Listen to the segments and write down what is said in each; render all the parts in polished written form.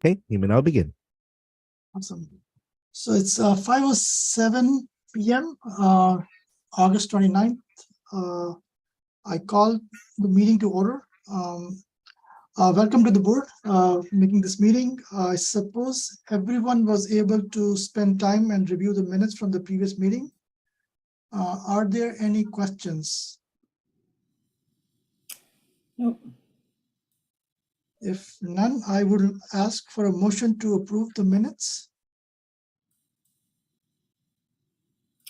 Okay, you may now begin. Awesome. So it's 5:07 p.m. August 29th. I call the meeting to order. Welcome to the board making this meeting. I suppose everyone was able to spend time and review the minutes from the previous meeting. Are there any questions? Nope. If none, I would ask for a motion to approve the minutes.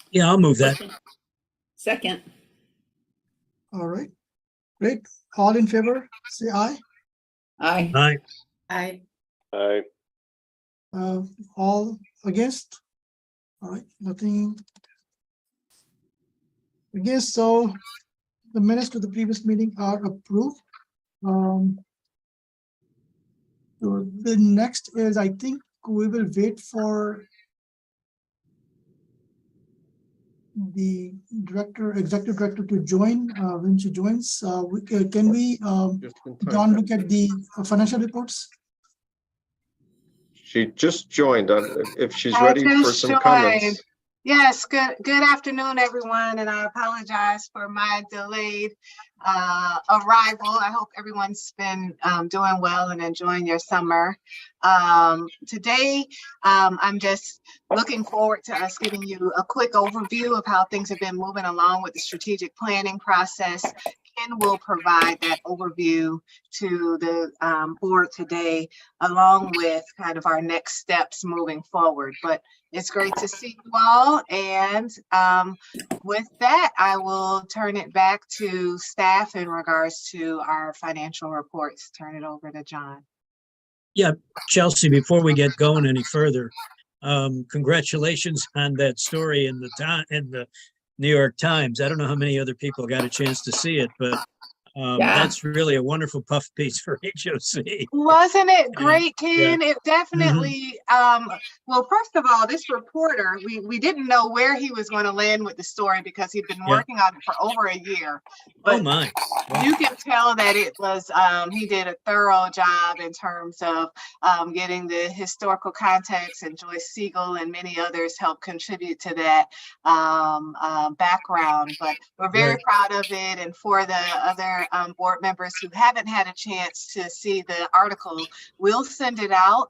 Yeah, I'll move that. Second. All right, great. All in favor, say aye. Aye. Aye. Aye. Aye. All against? All right, nothing against. So the minutes to the previous meeting are approved. So the next is, I think we will wait for the executive director to join. When she joins, can we, Just in time. John, look at the financial reports? She just joined. If she's I ready for just some joined. comments. Yes, good afternoon, everyone, and I apologize for my delayed arrival. I hope everyone's been doing well and enjoying your summer. Today, I'm just looking forward to us giving you a quick overview of how things have been moving along with the strategic planning process. Ken will provide that overview to the board today, along with kind of our next steps moving forward. But it's great to see you all. And with that, I will turn it back to staff in regards to our financial reports. Turn it over to John. Yeah, Chelsea, before we get going any further, congratulations on that story in the New York Times. I don't know how many other people got a chance to see it, but that's really a wonderful puff piece for HOC. Wasn't it great, Ken? Yeah. It definitely, well, first of all, this reporter, we didn't know where he was going to land with the story because he'd been working on it for over a year. But Oh my. Wow. you can tell that it was, he did a thorough job in terms of getting the historical context, and Joyce Siegel and many others helped contribute to that background. But we're very proud of it. And for the other board members who haven't had a chance to see the article, we'll send it out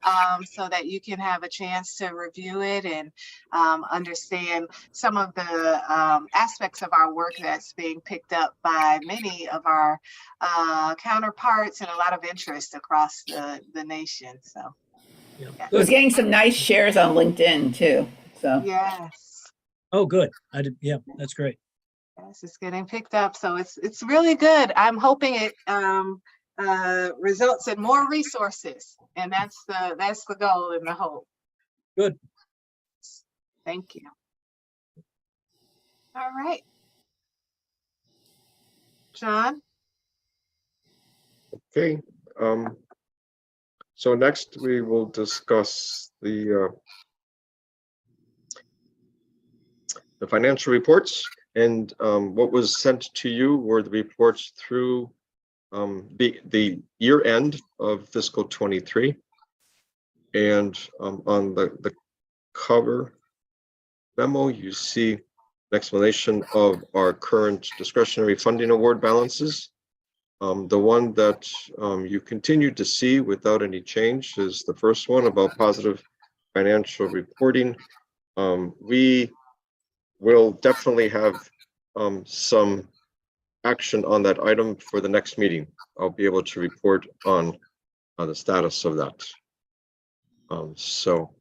so that you can have a chance to review it and understand some of the aspects of our work that's being picked up by many of our counterparts and a lot of interest across the nation. So Yeah. It was getting some nice shares on LinkedIn too. So yes. Oh, good. Yeah, that's great. Yes, it's getting picked up, so it's really good. I'm hoping it results in more resources, and that's the goal and the hope. Good. Thank you. All right, John. Okay. So next we will discuss the financial reports. And what was sent to you were the reports through the year end of fiscal 23. And on the cover memo, you see an explanation of our current discretionary funding award balances. The one that you continue to see without any change is the first one about positive financial reporting. We will definitely have some action on that item for the next meeting. I'll be able to report on the status of that. So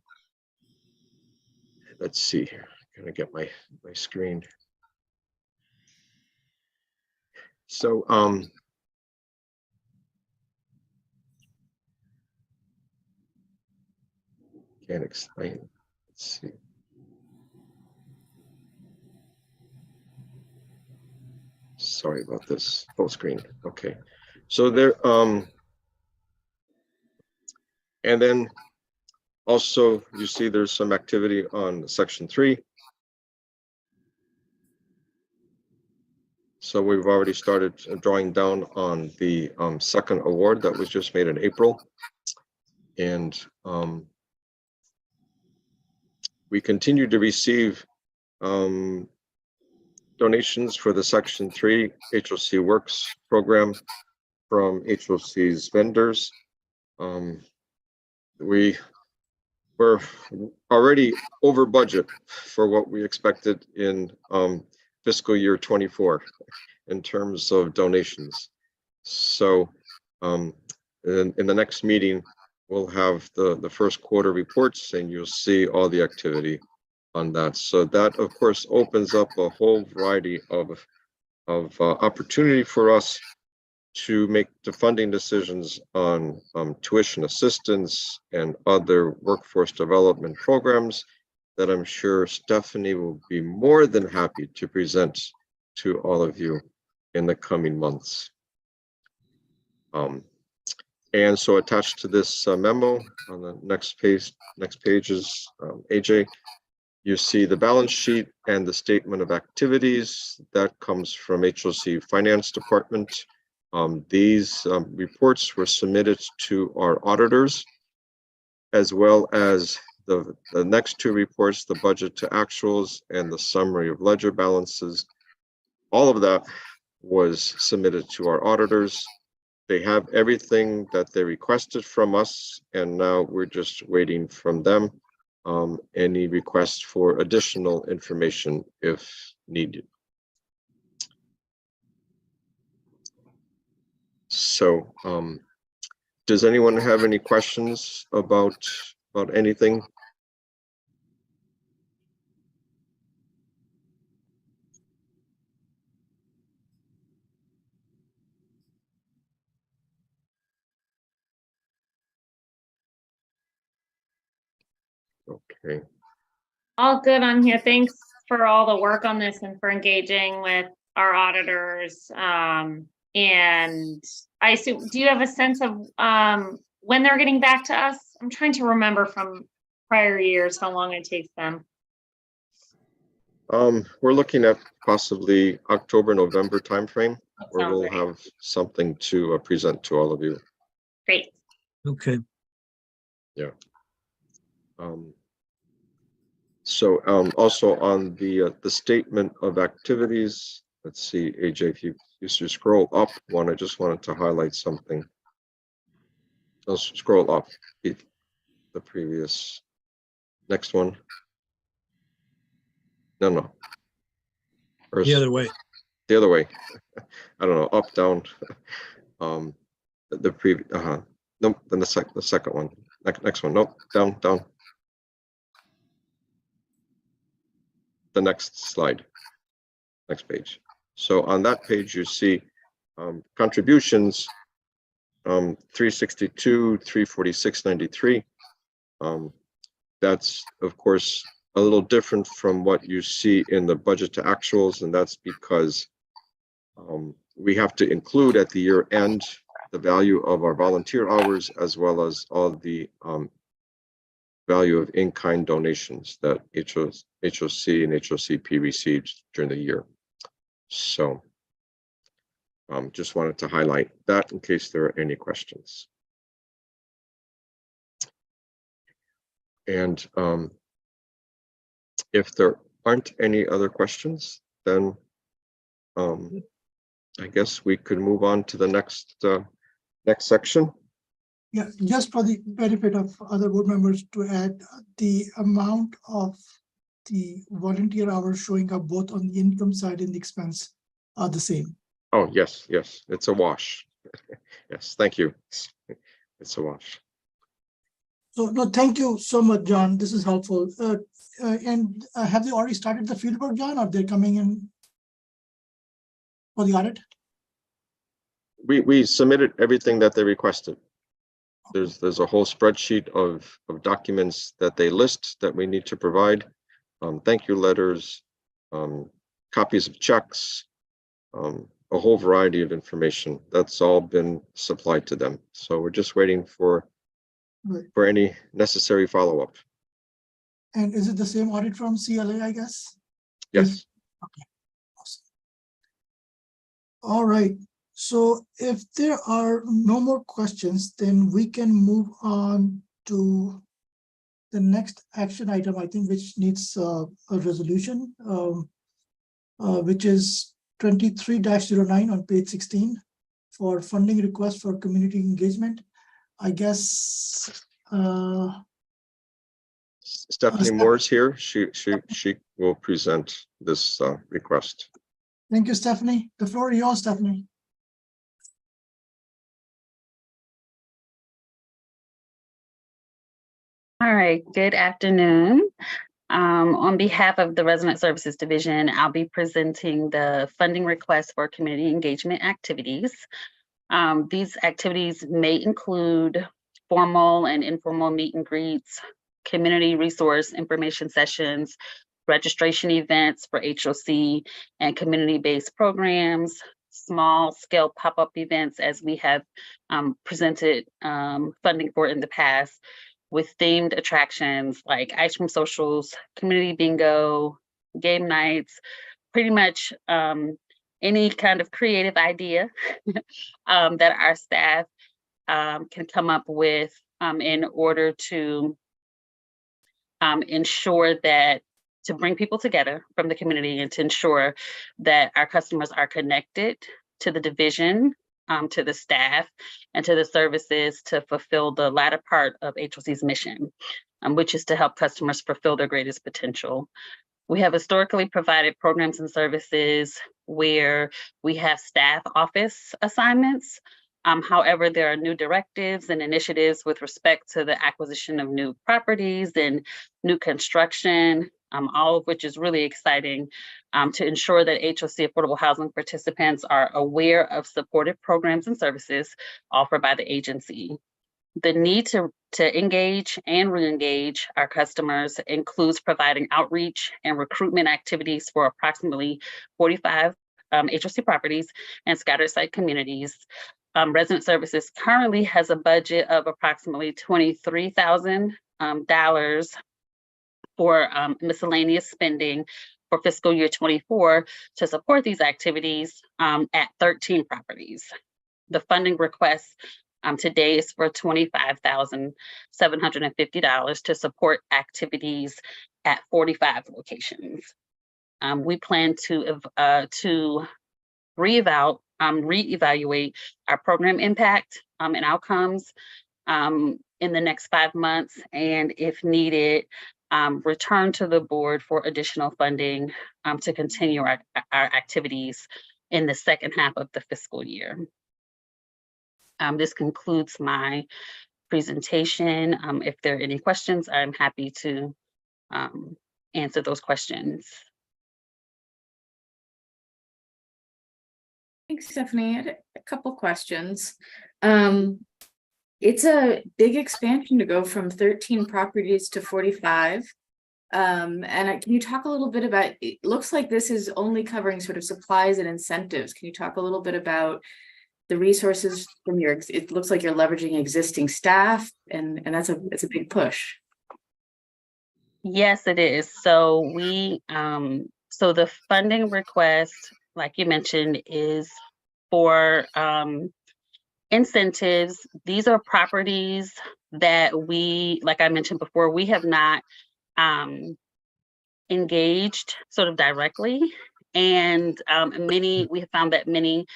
let's see here. I'm gonna get my screen. So can't explain. Let's see. Sorry about this full screen. Okay, so there and then also you see there's some activity on section 3. So we've already started drawing down on the second award that was just made in April. And we continue to receive donations for the Section 3 HOC Works program from HOC's vendors. We were already over budget for what we expected in fiscal year 24 in terms of donations. So in the next meeting, we'll have the first quarter reports and you'll see all the activity on that. So that, of course, opens up a whole variety of opportunity for us to make the funding decisions on tuition assistance and other workforce development programs that I'm sure Stephanie will be more than happy to present to all of you in the coming months. And so attached to this memo on the next page is AJ, you see the balance sheet and the statement of activities that comes from HOC Finance Department. These reports were submitted to our auditors, as well as the next two reports, the budget to actuals and the summary of ledger balances. All of that was submitted to our auditors. They have everything that they requested from us, and now we're just waiting from them any requests for additional information if needed. So does anyone have any questions about anything? Okay. All good on here. Thanks for all the work on this and for engaging with our auditors. And I assume, do you have a sense of when they're getting back to us? I'm trying to remember from prior years how long it takes them. We're looking at possibly October, November timeframe, where we'll great. have something to present to all of you. Great. Okay. Yeah. So also on the statement of activities, let's see, AJ, if you scroll up one, I just wanted to highlight something. I'll scroll up the previous, next one. No. Or The other way. The other way. I don't know, up, down. The previous, nope, then the second one. Next one, nope, down. The next slide, next page. So on that page, you see contributions, 362, 346.93. That's of course a little different from what you see in the budget to actuals, and that's because we have to include at the year end the value of our volunteer hours as well as all the value of in-kind donations that HOC and HOCP received during the year. So just wanted to highlight that in case there are any questions. And if there aren't any other questions, then I guess we could move on to the next section. Yeah, just for the benefit of other board members to add, the amount of the volunteer hours showing up both on the income side and the expense are the same. Oh, yes, it's a wash. Yes, thank you. It's a wash. So, no, thank you so much, John. This is helpful. And have they already started the fieldwork, John, or they're coming in for the audit? We submitted everything that they requested. There's a whole spreadsheet of documents that they list that we need to provide. Thank you letters, copies of checks, a whole variety of information that's all been supplied to them. So we're just waiting for any necessary follow-up. And is it the same audit from CLA, I guess? Yes. Okay, awesome. All right. So if there are no more questions, then we can move on to the next action item, I think, which needs a resolution, which is 23-09 on page 16 for funding request for community engagement. I guess Stephanie Moore's here. She will present this request. thank you, Stephanie. The floor is yours, Stephanie. All right, good afternoon. On behalf of the Resident Services Division, I'll be presenting the funding request for community engagement activities. These activities may include formal and informal meet and greets, community resource information sessions, registration events for HOC and community-based programs, small scale pop-up events as we have presented funding for in the past, with themed attractions like ice cream socials, community bingo, game nights, pretty much any kind of creative idea that our staff can come up with in order to ensure that, to bring people together from the community and to ensure that our customers are connected to the division, to the staff, and to the services to fulfill the latter part of HOC's mission, which is to help customers fulfill their greatest potential. We have historically provided programs and services where we have staff office assignments. However, there are new directives and initiatives with respect to the acquisition of new properties and new construction, all of which is really exciting to ensure that HOC affordable housing participants are aware of supportive programs and services offered by the agency. The need to engage and re-engage our customers includes providing outreach and recruitment activities for approximately 45 HOC properties and scattered site communities. Resident Services currently has a budget of approximately $23,000 for miscellaneous spending for fiscal year 24 to support these activities at 13 properties. The funding request today is for $25,750 to support activities at 45 locations. We plan to reevaluate our program impact and outcomes in the next 5 months, and if needed, return to the board for additional funding to continue our activities in the second half of the fiscal year. This concludes my presentation. If there are any questions, I'm happy to answer those questions. Thanks, Stephanie. I had a couple questions. It's a big expansion to go from 13 properties to 45. And can you talk a little bit about, it looks like this is only covering sort of supplies and incentives. Can you talk a little bit about the resources from it looks like you're leveraging existing staff, and it's a big push. Yes, it is. So so the funding request, like you mentioned, is for incentives. These are properties that we, like I mentioned before, we have not engaged sort of directly. And we have found that many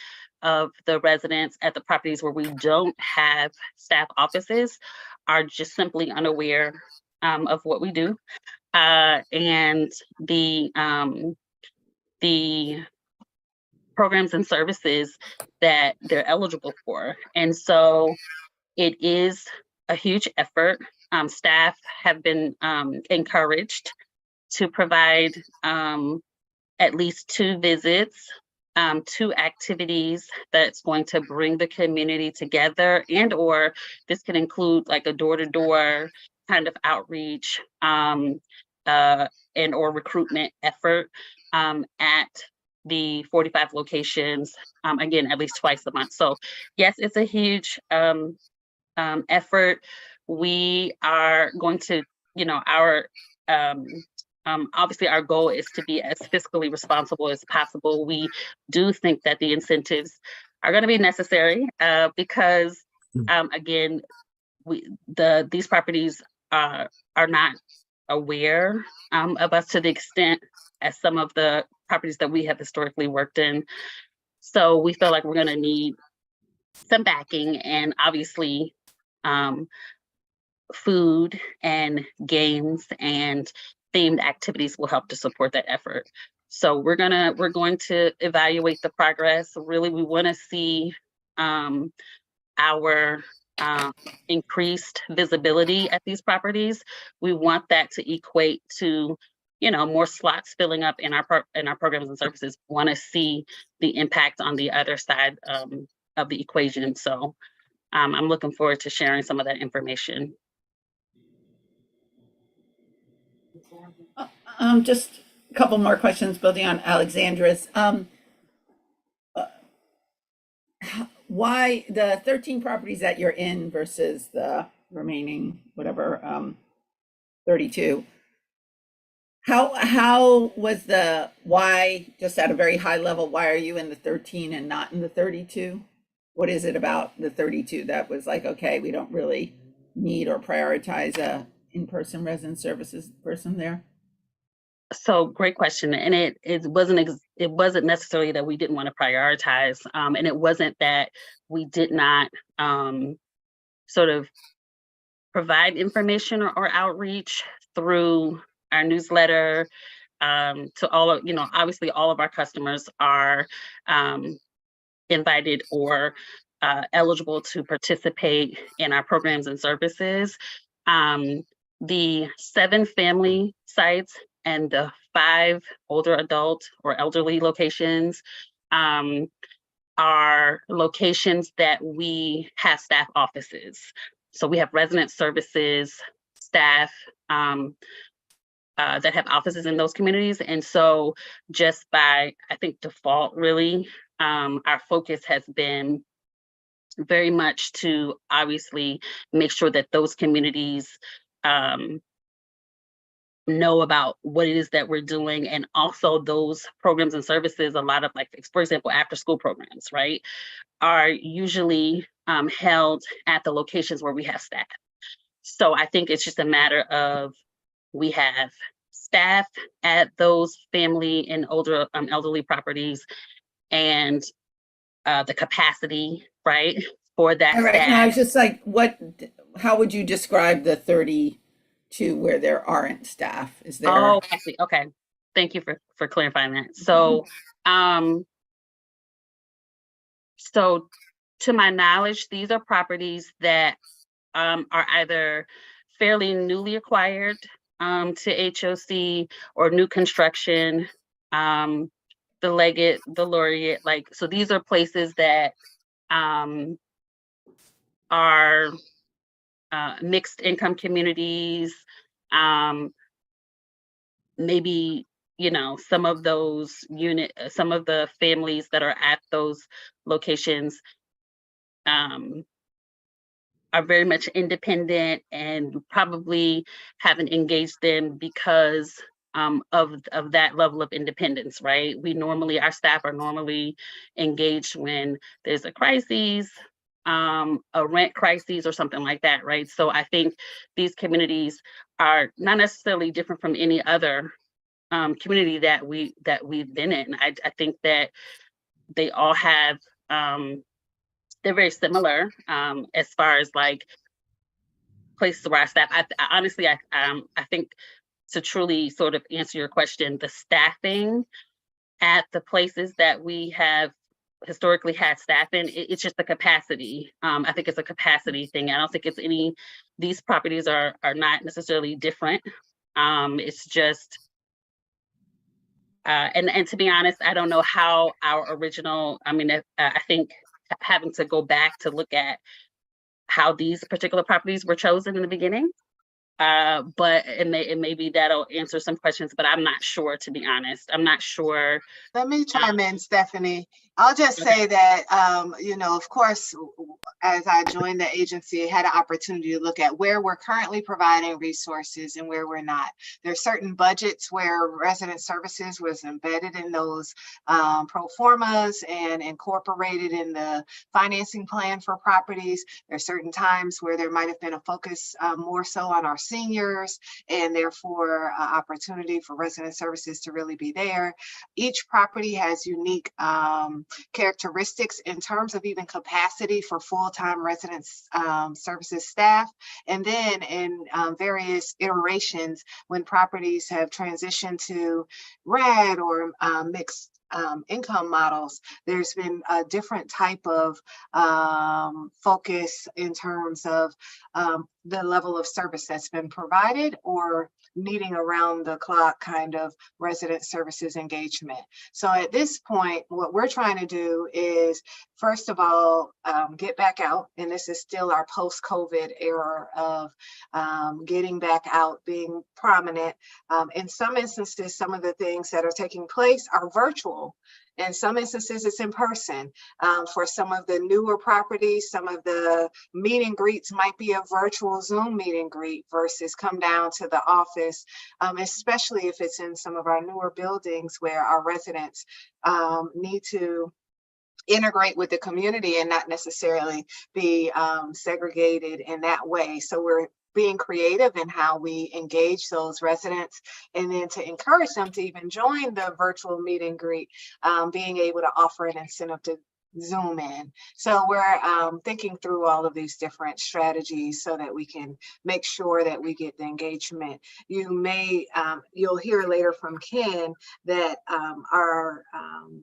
of the residents at the properties where we don't have staff offices are just simply unaware of what we do. And the programs and services that they're eligible for. And so it is a huge effort. Staff have been encouraged to provide at least 2 visits, 2 activities that's going to bring the community together, and/or this can include like a door-to-door kind of outreach and/or recruitment effort at the 45 locations, again, at least twice a month. So yes, it's a huge effort. We are going to, obviously our goal is to be as fiscally responsible as possible. We do think that the incentives are going to be necessary because, again, these properties are not aware of us to the extent as some of the properties that we have historically worked in. So we feel like we're going to need some backing, and obviously food and games and themed activities will help to support that effort. So we're going to evaluate the progress. Really, we want to see our increased visibility at these properties. We want that to equate to, you know, more slots filling up in our programs and services. We want to see the impact on the other side of the equation. So I'm looking forward to sharing some of that information. Just a couple more questions building on Alexandra's. Why the 13 properties that you're in versus the remaining, whatever, 32? How was the why, just at a very high level, why are you in the 13 and not in the 32? What is it about the 32 that was like, okay, we don't really need or prioritize a in-person resident services person there? So great question. And it wasn't necessarily that we didn't want to prioritize. And it wasn't that we did not sort of provide information or outreach through our newsletter to all of, you know, obviously all of our customers are invited or eligible to participate in our programs and services. The 7 family sites and the 5 older adult or elderly locations are locations that we have staff offices. So we have resident services staff that have offices in those communities. And so just by, I think, default, really, our focus has been very much to obviously make sure that those communities know about what it is that we're doing, and also those programs and services, a lot of, like, for example, after school programs, right, are usually held at the locations where we have staff. So I think it's just a matter of, we have staff at those family and older elderly properties, and the capacity, right, for that All right, staff. and I was just like, how would you describe the 32 where there aren't staff? Is there? Oh, I see. Okay. Thank you for clarifying that. So, so to my knowledge, these are properties that are either fairly newly acquired to HOC or new construction, the Leggett, the Laureate, like, so these are places that are mixed income communities. Maybe, you know, some of those some of the families that are at those locations are very much independent and probably haven't engaged them because of that level of independence, right? Our staff are normally engaged when there's a crisis, a rent crisis or something like that, right? So I think these communities are not necessarily different from any other community that we've been in. I think that they all have, they're very similar as far as like places where our staff. Honestly, I think, to truly sort of answer your question, the staffing at the places that we have historically had staff in, it's just the capacity. I think it's a capacity thing. I don't think it's these properties are not necessarily different. It's just, and to be honest, I don't know how our original, I think having to go back to look at how these particular properties were chosen in the beginning. But it maybe that'll answer some questions, but I'm not sure, to be honest. I'm not sure. Let me chime in, Stephanie. I'll just say that, you know, of course, as I joined the agency, had an opportunity to look at where we're currently providing resources and where we're not. There are certain budgets where resident services was embedded in those pro formas and incorporated in the financing plan for properties. There are certain times where there might have been a focus more so on our seniors, and therefore opportunity for resident services to really be there. Each property has unique characteristics in terms of even capacity for full-time residents services staff. And then in various iterations, when properties have transitioned to RED or mixed income models, there's been a different type of focus in terms of the level of service that's been provided or needing around the clock kind of resident services engagement. So at this point, what we're trying to do is, first of all, get back out. And this is still our post-COVID era of getting back out, being prominent. In some instances, some of the things that are taking place are virtual. In some instances, it's in person. For some of the newer properties, some of the meet and greets might be a virtual Zoom meet and greet versus come down to the office, especially if it's in some of our newer buildings where our residents need to integrate with the community and not necessarily be segregated in that way. So we're being creative in how we engage those residents, and then to encourage them to even join the virtual meet and greet, being able to offer an incentive to Zoom in. So we're thinking through all of these different strategies so that we can make sure that we get the engagement. You'll hear later from Ken that our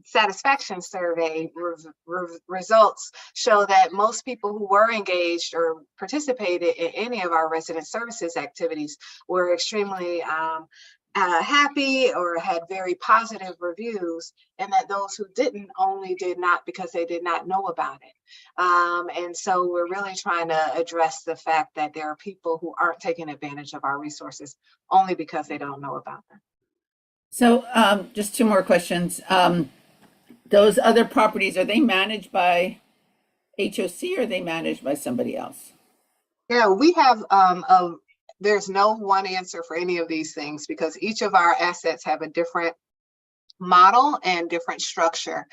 satisfaction survey results show that most people who were engaged or participated in any of our resident services activities were extremely happy or had very positive reviews, and that those who didn't only did not because they did not know about it. And so we're really trying to address the fact that there are people who aren't taking advantage of our resources only because they don't know about them. So just two more questions. Those other properties, are they managed by HOC or are they managed by somebody else? Yeah, we have there's no one answer for any of these things because each of our assets have a different model and different structure.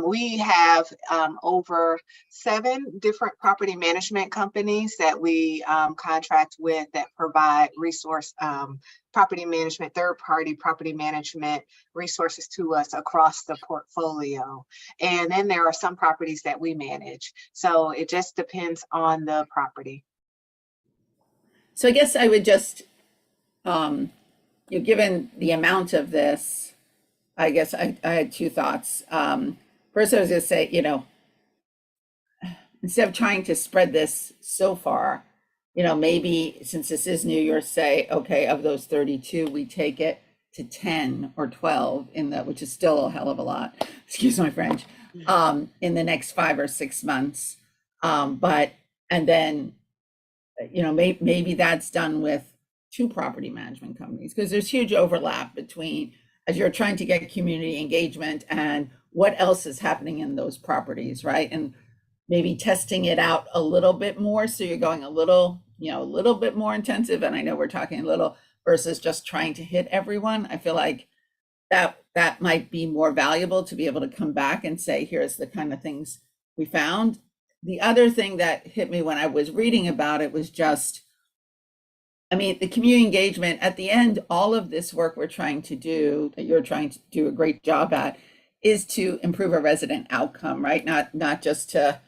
We have over 7 different property management companies that we contract with that provide resource property management, third-party property management resources to us across the portfolio. And then there are some properties that we manage. So it just depends on the property. So I guess I would just, given the amount of this, I guess I had 2 thoughts. First, I was going to say, instead of trying to spread this so far, maybe since this is new, you're say, okay, of those 32, we take it to 10 or 12 which is still a hell of a lot, excuse my French, in the next 5 or 6 months. And then, maybe that's done with 2 property management companies, because there's huge overlap between, as you're trying to get community engagement and what else is happening in those properties, right? And maybe testing it out a little bit more. So you're going a little bit more intensive. And I know we're talking a little versus just trying to hit everyone. I feel like that might be more valuable to be able to come back and say, here's the kind of things we found. The other thing that hit me when I was reading about it was just, the community engagement at the end, all of this work we're trying to do, that you're trying to do a great job at, is to improve a resident outcome, right? Not just to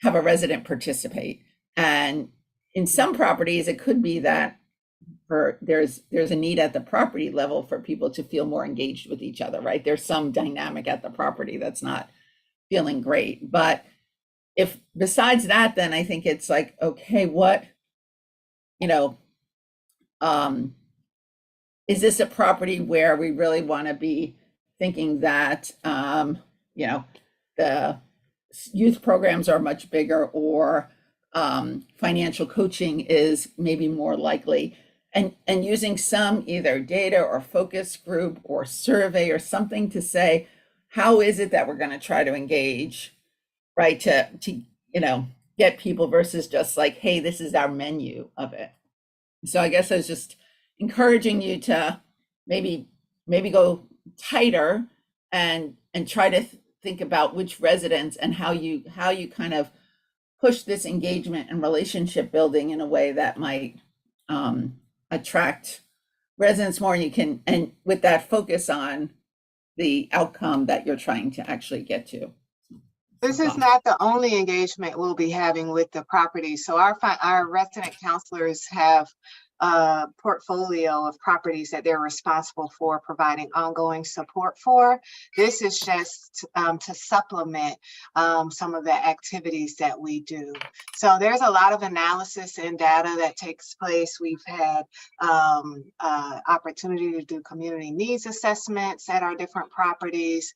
have a resident participate. And in some properties, it could be that there's a need at the property level for people to feel more engaged with each other, right? There's some dynamic at the property that's not feeling great. But if besides that, then I think it's like, okay, what, is this a property where we really want to be thinking that, the youth programs are much bigger, or financial coaching is maybe more likely, and using some either data or focus group or survey or something to say, how is it that we're going to try to engage, right? To get people versus just like, hey, this is our menu of it. So I guess I was just encouraging you to maybe go tighter and try to think about which residents and how you kind of push this engagement and relationship building in a way that might attract residents more, and you can, and with that, focus on the outcome that you're trying to actually get to. This is not the only engagement we'll be having with the property. So our resident counselors have a portfolio of properties that they're responsible for providing ongoing support for. This is just to supplement some of the activities that we do. So there's a lot of analysis and data that takes place. We've had opportunity to do community needs assessments at our different properties.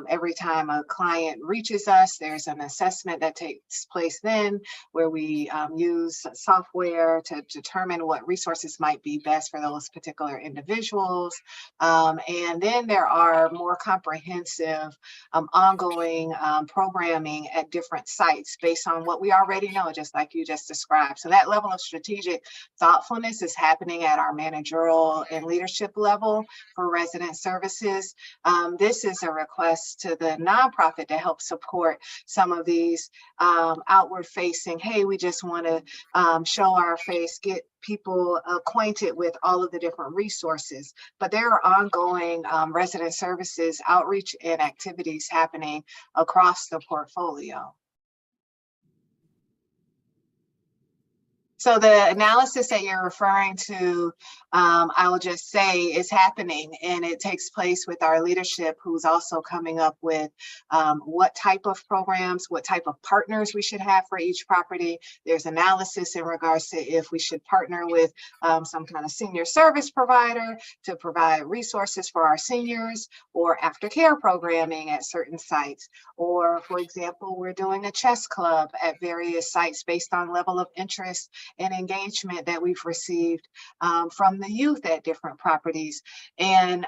Every time a client reaches us, there's an assessment that takes place then where we use software to determine what resources might be best for those particular individuals. And then there are more comprehensive ongoing programming at different sites based on what we already know, just like you just described. So that level of strategic thoughtfulness is happening at our managerial and leadership level for resident services. This is a request to the nonprofit to help support some of these outward facing, hey, we just want to show our face, get people acquainted with all of the different resources. But there are ongoing resident services outreach and activities happening across the portfolio. So the analysis that you're referring to, I will just say, is happening, and it takes place with our leadership, who's also coming up with what type of programs, what type of partners we should have for each property. There's analysis in regards to if we should partner with some kind of senior service provider to provide resources for our seniors, or aftercare programming at certain sites. Or, for example, we're doing a chess club at various sites based on level of interest and engagement that we've received from the youth at different properties. And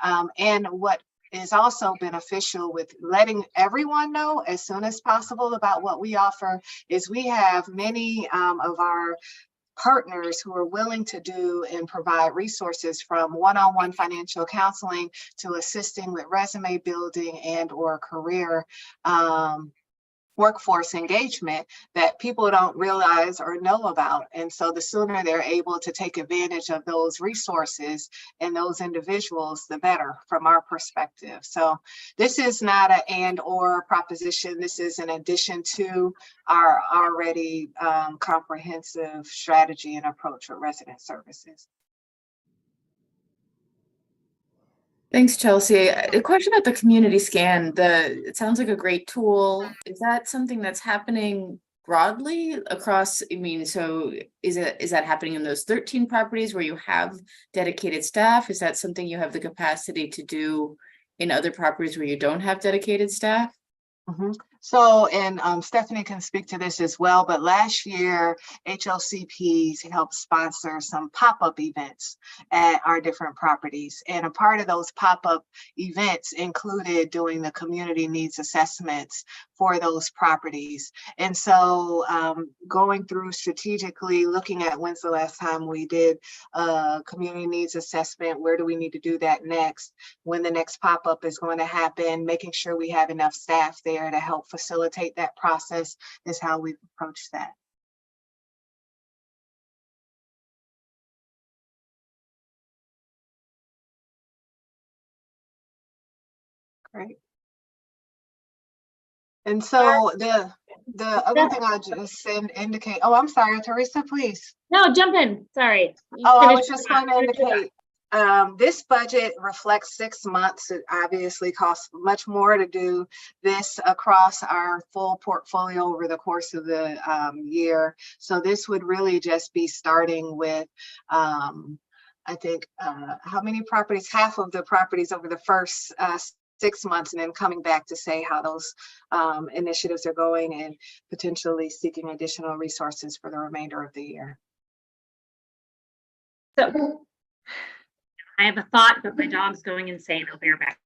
what is also beneficial with letting everyone know as soon as possible about what we offer is we have many of our partners who are willing to do and provide resources from one-on-one financial counseling to assisting with resume building and or career workforce engagement that people don't realize or know about. And so the sooner they're able to take advantage of those resources and those individuals, the better from our perspective. So this is not an and or proposition. This is in addition to our already comprehensive strategy and approach with resident services. Thanks, Chelsea. A question about the community scan. It sounds like a great tool. Is that something that's happening broadly across? I mean, so is that happening in those 13 properties where you have dedicated staff? Is that something you have the capacity to do in other properties where you don't have dedicated staff? Mm-hmm. So, and Stephanie can speak to this as well, but last year, HOCPs helped sponsor some pop-up events at our different properties. And a part of those pop-up events included doing the community needs assessments for those properties. And so going through strategically, looking at when's the last time we did a community needs assessment, where do we need to do that next, when the next pop-up is going to happen, making sure we have enough staff there to help facilitate that process is how we've approached that. Great. And so the other thing I'll just indicate, oh, I'm sorry, Teresa, please. No, jump in, sorry. Oh, I was just going to indicate, this budget reflects 6 months. It obviously costs much more to do this across our full portfolio over the course of the year. So this would really just be starting with, I think, how many properties? Half of the properties over the first 6 months, and then coming back to say how those initiatives are going and potentially seeking additional resources for the remainder of the year. So I have a thought, but my dog's going insane. I'll be right back.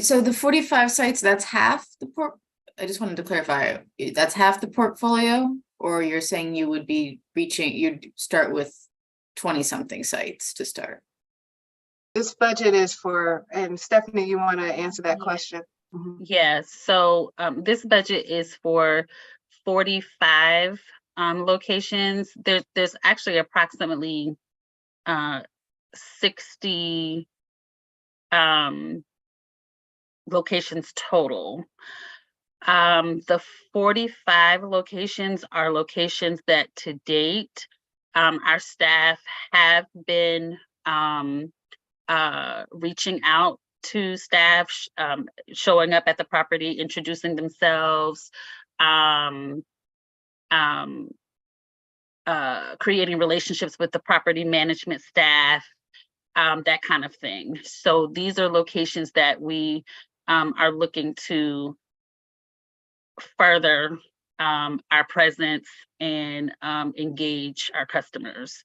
So the 45 sites, that's half the I just wanted to clarify, that's half the portfolio, or you're saying you would be reaching, you'd start with 20-something sites to start? This budget is for, and Stephanie, you want to answer that Yeah. question? Mhm. Yes, so this budget is for 45 locations. There's actually approximately 60 locations total. The 45 locations are locations that to date our staff have been reaching out to staff, showing up at the property, introducing themselves, creating relationships with the property management staff, that kind of thing. So these are locations that we are looking to further our presence and engage our customers.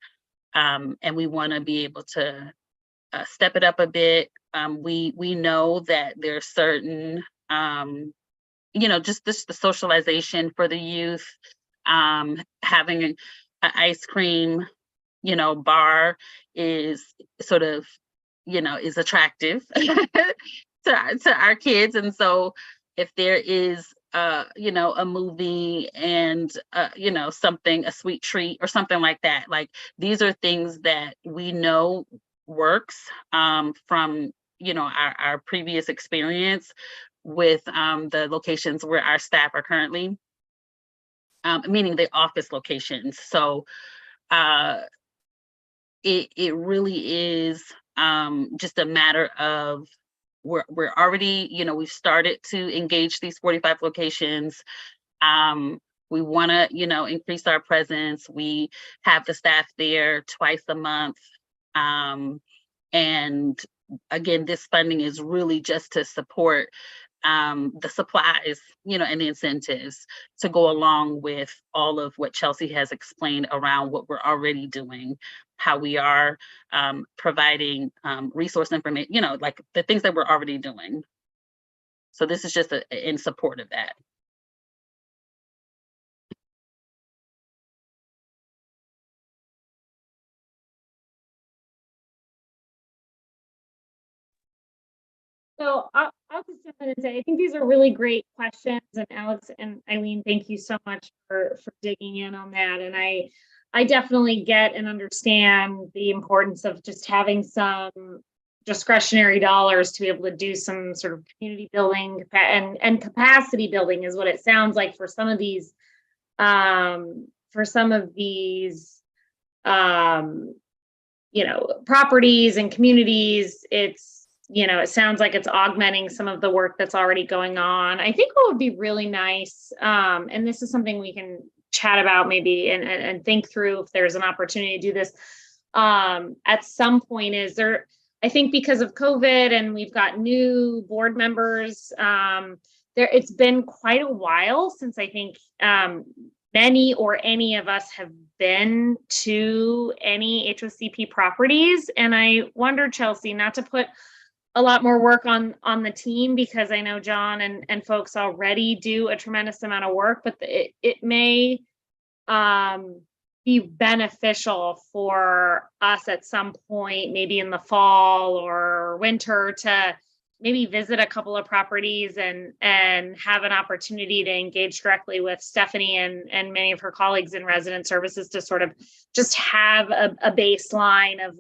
And we want to be able to step it up a bit. We know that there's certain, just the socialization for the youth, having an ice cream, bar is sort of, is attractive to our kids. And so if there is, a movie and, something, a sweet treat or something like that, like these are things that we know works from, our previous experience with the locations where our staff are currently, meaning the office locations. So it really is just a matter of we're already, we've started to engage these 45 locations. We want to, increase our presence. We have the staff there twice a month. And again, this funding is really just to support the supplies, and the incentives to go along with all of what Chelsea has explained around what we're already doing, how we are providing resource information, like the things that we're already doing. So this is just in support of that. So I'll just jump in and say, I think these are really great questions. And Alex and Eileen, thank you so much for digging in on that. And I definitely get and understand the importance of just having some discretionary dollars to be able to do some sort of community building and capacity building is what it sounds like for some of these properties and communities. It sounds like it's augmenting some of the work that's already going on. I think what would be really nice, and this is something we can chat about maybe and think through if there's an opportunity to do this at some point, is there, I think because of COVID and we've got new board members, it's been quite a while since I think many or any of us have been to any HOCP properties. And I wonder, Chelsea, not to put a lot more work on the team, because I know John and folks already do a tremendous amount of work, but it may be beneficial for us at some point, maybe in the fall or winter, to maybe visit a couple of properties and have an opportunity to engage directly with Stephanie and many of her colleagues in resident services to sort of just have a baseline of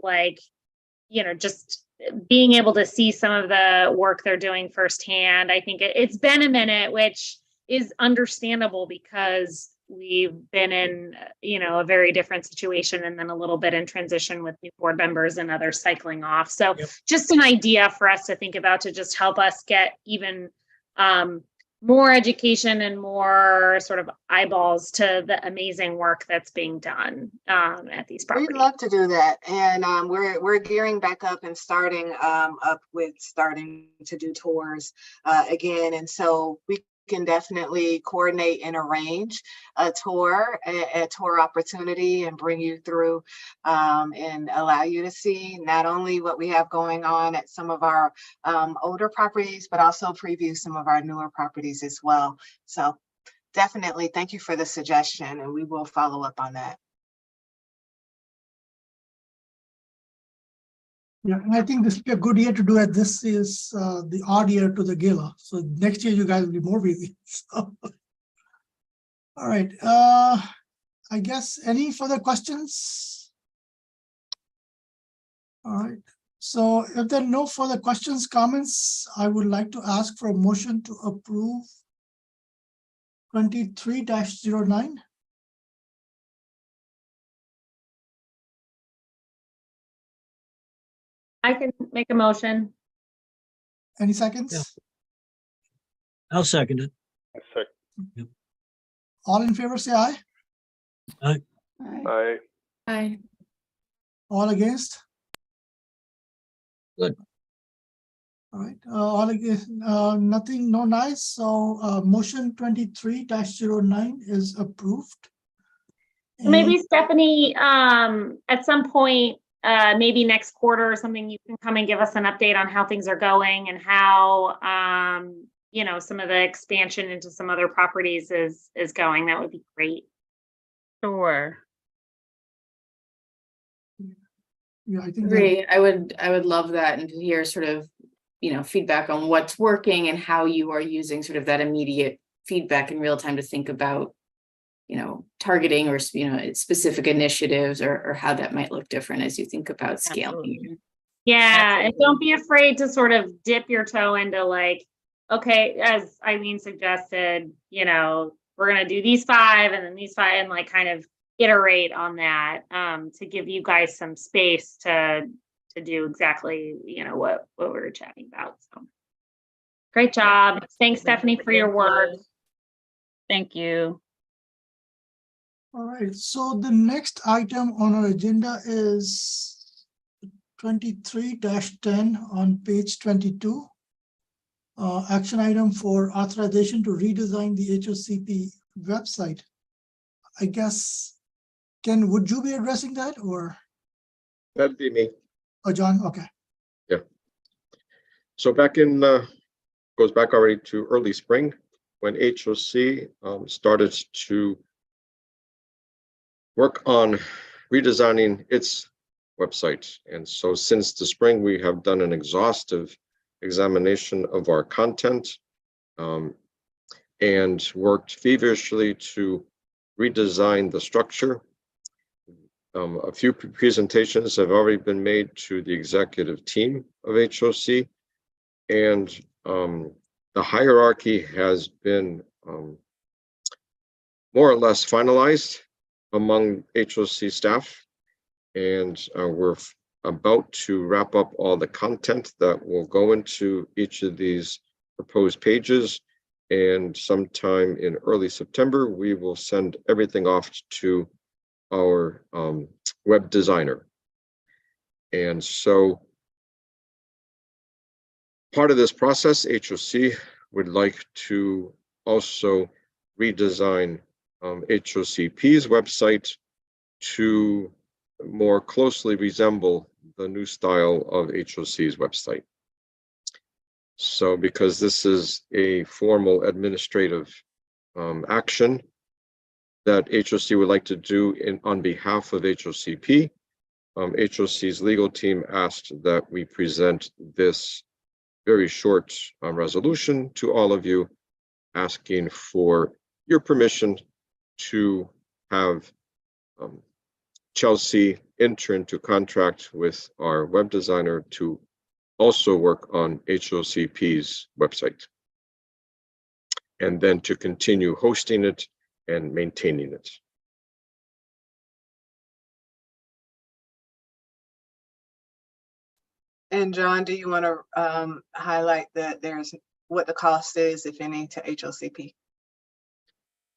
just being able to see some of the work they're doing firsthand. I think it's been a minute, which is understandable because we've been in, a very different situation, and then a little bit in transition with new board members and others cycling off. So Yep. Just an idea for us to think about to just help us get even more education and more sort of eyeballs to the amazing work that's being done at these properties. We'd love to do that, and we're gearing back up and starting to do tours again, and so we can definitely coordinate and arrange a tour opportunity and bring you through and allow you to see not only what we have going on at some of our older properties, but also preview some of our newer properties as well. So definitely thank you for the suggestion, and we will follow up on that. Yeah, and I think this will be a good year to do it. This is the odd year to the gala. So next year you guys will be more busy. So. All right. I guess any further questions? All right. So if there are no further questions, comments, I would like to ask for a motion to approve 23-09. I can make a motion. Any seconds? Yeah. I'll second it. All in favor, say aye. Aye. Hi. All against? Good. All right, all against, nothing, no nice. So motion 23-09 is approved. Maybe Stephanie, at some point, maybe next quarter or something, you can come and give us an update on how things are going and how, you know, some of the expansion into some other properties is going. That would be great. Sure. Yeah, I think that, Agree. I would love that, and to hear sort of, you know, feedback on what's working and how you are using sort of that immediate feedback in real time to think about, you know, targeting or, you know, specific initiatives or how that might look different as you think about scaling. Absolutely. Yeah, and Absolutely. don't be afraid to sort of dip your toe into like, okay, as Eileen suggested, you know, we're gonna do these 5 and then these 5 and like kind of iterate on that to give you guys some space to do exactly, you know, what we were chatting about. So great job. Thanks, Stephanie, for your work. Thank you. all right. So the next item on our agenda is 23-10 on page 22. Action item for authorization to redesign the HOCP website. I guess, Ken, would you be addressing that, or That'd be me. John? Okay. So back in, goes back already to early spring when HOC started to work on redesigning its website. And so since the spring, we have done an exhaustive examination of our content and worked feverishly to redesign the structure. A few presentations have already been made to the executive team of HOC, and the hierarchy has been more or less finalized among HOC staff, and we're about to wrap up all the content that will go into each of these proposed pages, and sometime in early September, we will send everything off to our web designer. And so part of this process, HOC would like to also redesign HOCP's website to more closely resemble the new style of HOC's website. So because this is a formal administrative action that HOC would like to do on behalf of HOCP, HOC's legal team asked that we present this very short resolution to all of you, asking for your permission to have Chelsea enter into contract with our web designer to also work on HOCP's website, and then to continue hosting it and maintaining it. And John, do you want to highlight that there's what the cost is, if any, to HOCP?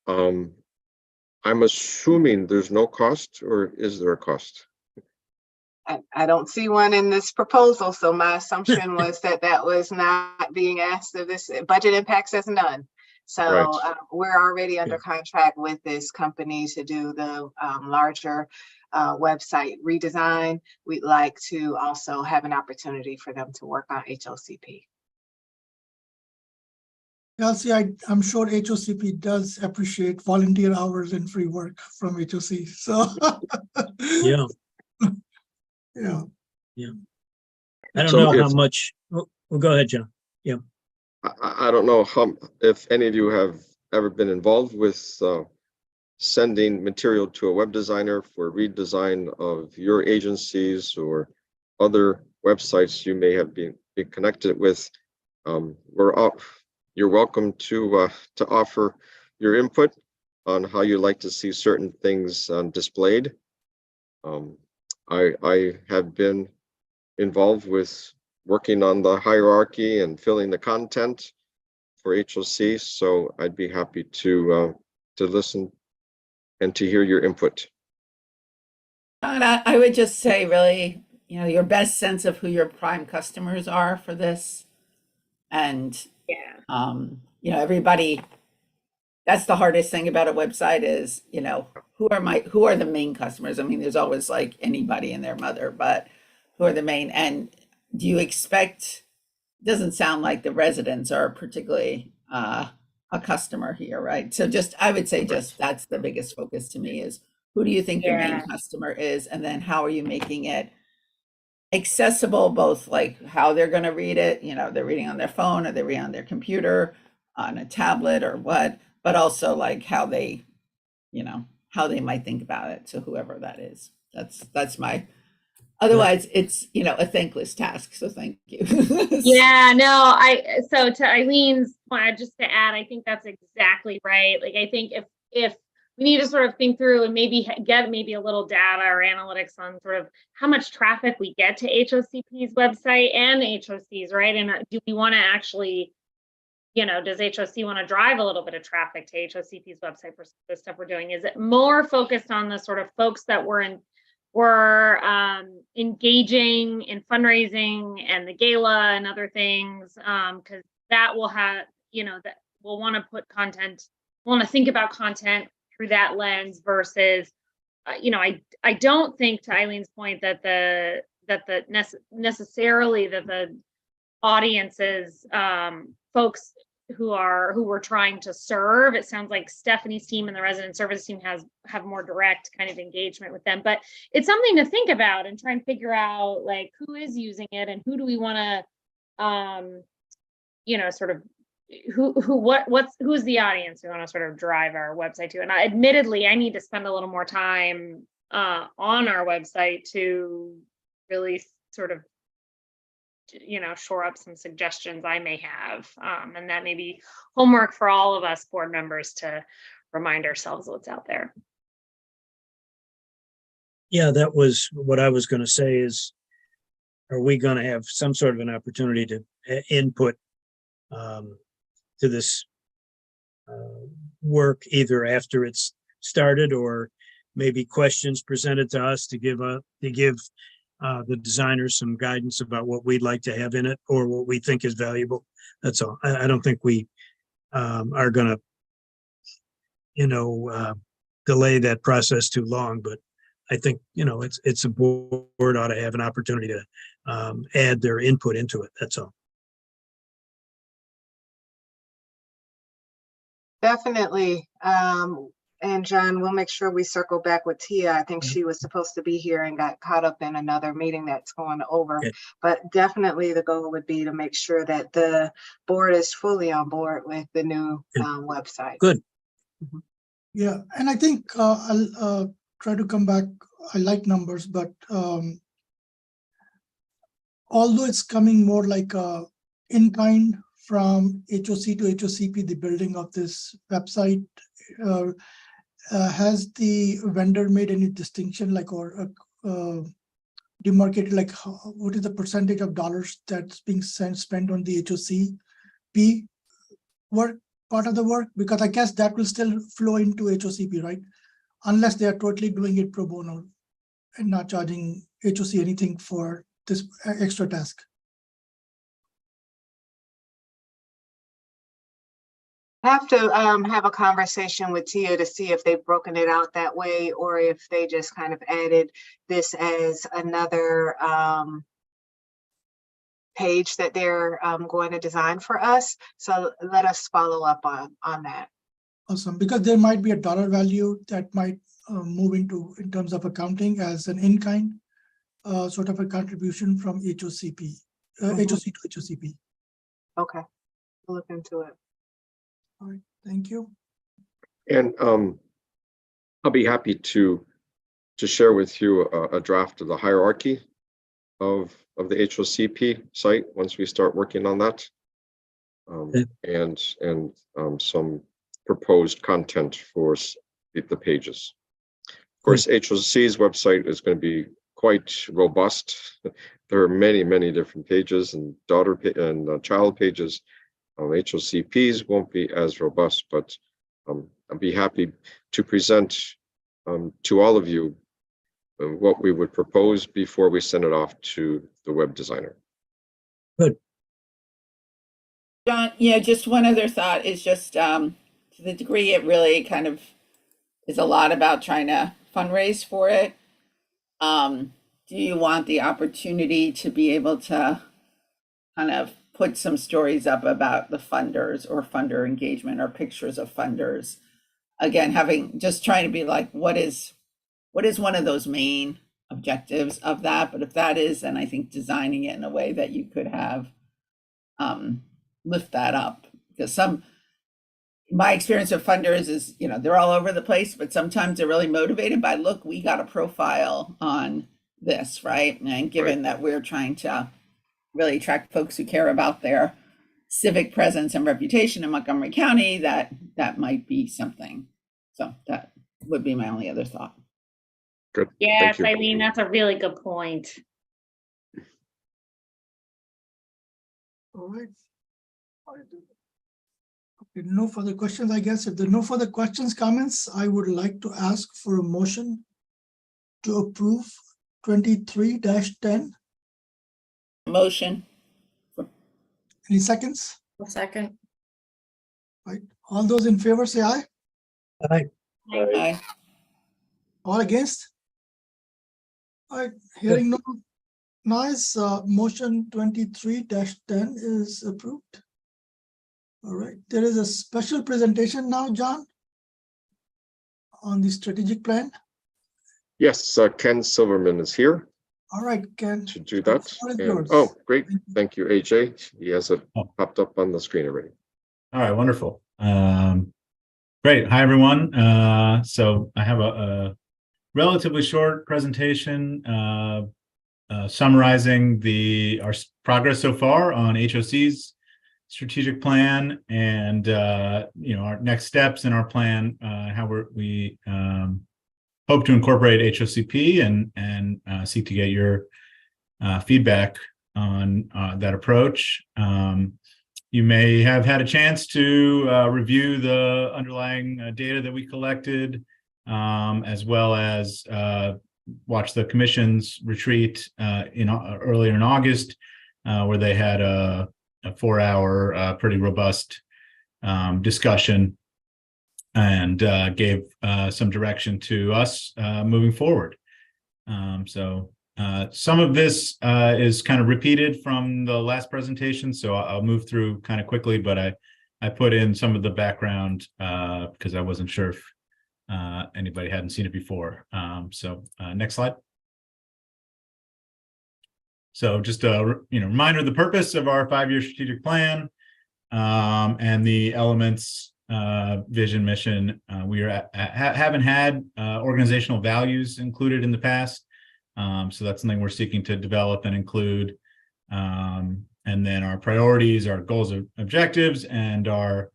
I'm assuming there's no cost, or is there a cost? I don't see one in this proposal, so my assumption was that that was not being asked of this. Budget impact says none. So Right. we're already under contract with this company to do the larger website redesign. We'd like to also have an opportunity for them to work on HOCP. Kelsey, I'm sure HOCP does appreciate volunteer hours and free work from HOC. So Yeah, yeah. I don't So know how if- much, well, go ahead, John. I don't know if any of you have ever been involved with sending material to a web designer for redesign of your agencies or other websites you may have been connected with. You're welcome to offer your input on how you like to see certain things displayed. I have been involved with working on the hierarchy and filling the content for HOC, so I'd be happy to listen and to hear your input. And I would just say, really, your best sense of who your prime customers are for this, and everybody. That's the hardest thing about a website is, who are the main customers? I mean, there's always like anybody and their mother, but who are the main? And do you expect? Doesn't sound like the residents are particularly a customer here, right? So I would say that's the biggest focus to me is who do you think your main customer is, and then how are you making it accessible, both like how they're going to read it, they're reading on their phone or they're reading on their computer, on a tablet or what, but also like how they might think about it. So whoever that is, that's my. Otherwise, it's a thankless task. So thank you. Yeah, no, so to Eileen's point, just to add, I think that's exactly right. Like, I think if we need to sort of think through and maybe get a little data or analytics on sort of how much traffic we get to HOCP's website and HOC's, right? And do we want to actually, does HOC want to drive a little bit of traffic to HOCP's website for the stuff we're doing? Is it more focused on the sort of folks that we're engaging in fundraising and the gala and other things, because that will have, that we'll want to think about content through that lens versus, I don't think, to Eileen's point, that the audiences, folks who we're trying to serve. It sounds like Stephanie's team and the resident service team have more direct kind of engagement with them, but it's something to think about and try and figure out like who is using it and who do we want to, sort of who's the audience we want to sort of drive our website to. And admittedly, I need to spend a little more time on our website to really sort of shore up some suggestions I may have, and that may be homework for all of us board members to remind ourselves what's out there. Yeah, that was what I was going to say is, are we going to have some sort of an opportunity to input to this work either after it's started or maybe questions presented to us to give the designers some guidance about what we'd like to have in it or what we think is valuable. That's all. I don't think we are going to, delay that process too long, but I think, it's a board ought to have an opportunity to add their input into it. That's all. Definitely. And John, we'll make sure we circle back with Tia. I think she was supposed to be here and got caught up in another meeting that's going over. Okay. But definitely the goal would be to make sure that the board is fully on board with the new website. Good. Yeah, and I think I'll try to come back. I like numbers, but although it's coming more like in kind from HOC to HOCP, the building of this website, has the vendor made any distinction, like, or demarcated, like what is the percentage of dollars that's being spent on the HOCP work, part of the work? Because I guess that will still flow into HOCP, right? Unless they are totally doing it pro bono and not charging HOC anything for this extra task. Have to have a conversation with Tia to see if they've broken it out that way or if they just kind of added this as another page that they're going to design for us. So let us follow up on that. Awesome, because there might be a dollar value that might move into in terms of accounting as an in-kind sort of a contribution from HOCP, HOC to HOCP. Okay, we'll look into it. All right, thank you. And I'll be happy to share with you a draft of the hierarchy of the HOCP site once we start working on that, and some proposed content for the pages. Of course, HOC's website is going to be quite robust. There are many different pages and child pages. HOCP's won't be as robust, but I'll be happy to present to all of you what we would propose before we send it off to the web designer. Good. John, yeah, just one other thought is just to the degree it really kind of is a lot about trying to fundraise for it. Do you want the opportunity to be able to kind of put some stories up about the funders or funder engagement or pictures of funders? Again, just trying to be like, what is one of those main objectives of that? But if that is, then I think designing it in a way that you could have lift that up, because my experience of funders is, they're all over the place, but sometimes they're really motivated by, look, we got a profile on this, right? And given that we're trying to really attract folks who care about their civic presence and reputation in Montgomery County, that might be something. So that would be my only other thought. Good. Yes, Thank you. Eileen, that's a really good point. All right. Okay, no further questions, I guess. If there are no further questions, comments, I would like to ask for a motion to approve 23-10. Motion. Any seconds? A second. Right. All those in favor say aye. Aye. Aye. All against? All right, hearing no noise, motion 23-10 is approved. All right, there is a special presentation now, John, on the strategic plan. Yes, Ken Silverman is here All right, Ken. to do that. floor is And, yours. oh, great. Thank you, AJ. He has it popped up on the screen already. All right, wonderful. Great. Hi, everyone. So I have a relatively short presentation summarizing our progress so far on HOC's strategic plan and our next steps in our plan, how we hope to incorporate HOCP and seek to get your feedback on that approach. You may have had a chance to review the underlying data that we collected, as well as watch the commission's retreat earlier in August, where they had a 4-hour, pretty robust discussion and gave some direction to us moving forward. So some of this is kind of repeated from the last presentation, so I'll move through kind of quickly, but I put in some of the background because I wasn't sure if anybody hadn't seen it before. So next slide. So just a reminder of the purpose of our 5-year strategic plan and the elements, vision, mission. We haven't had organizational values included in the past. So that's something we're seeking to develop and include. And then our priorities, our goals, objectives, and our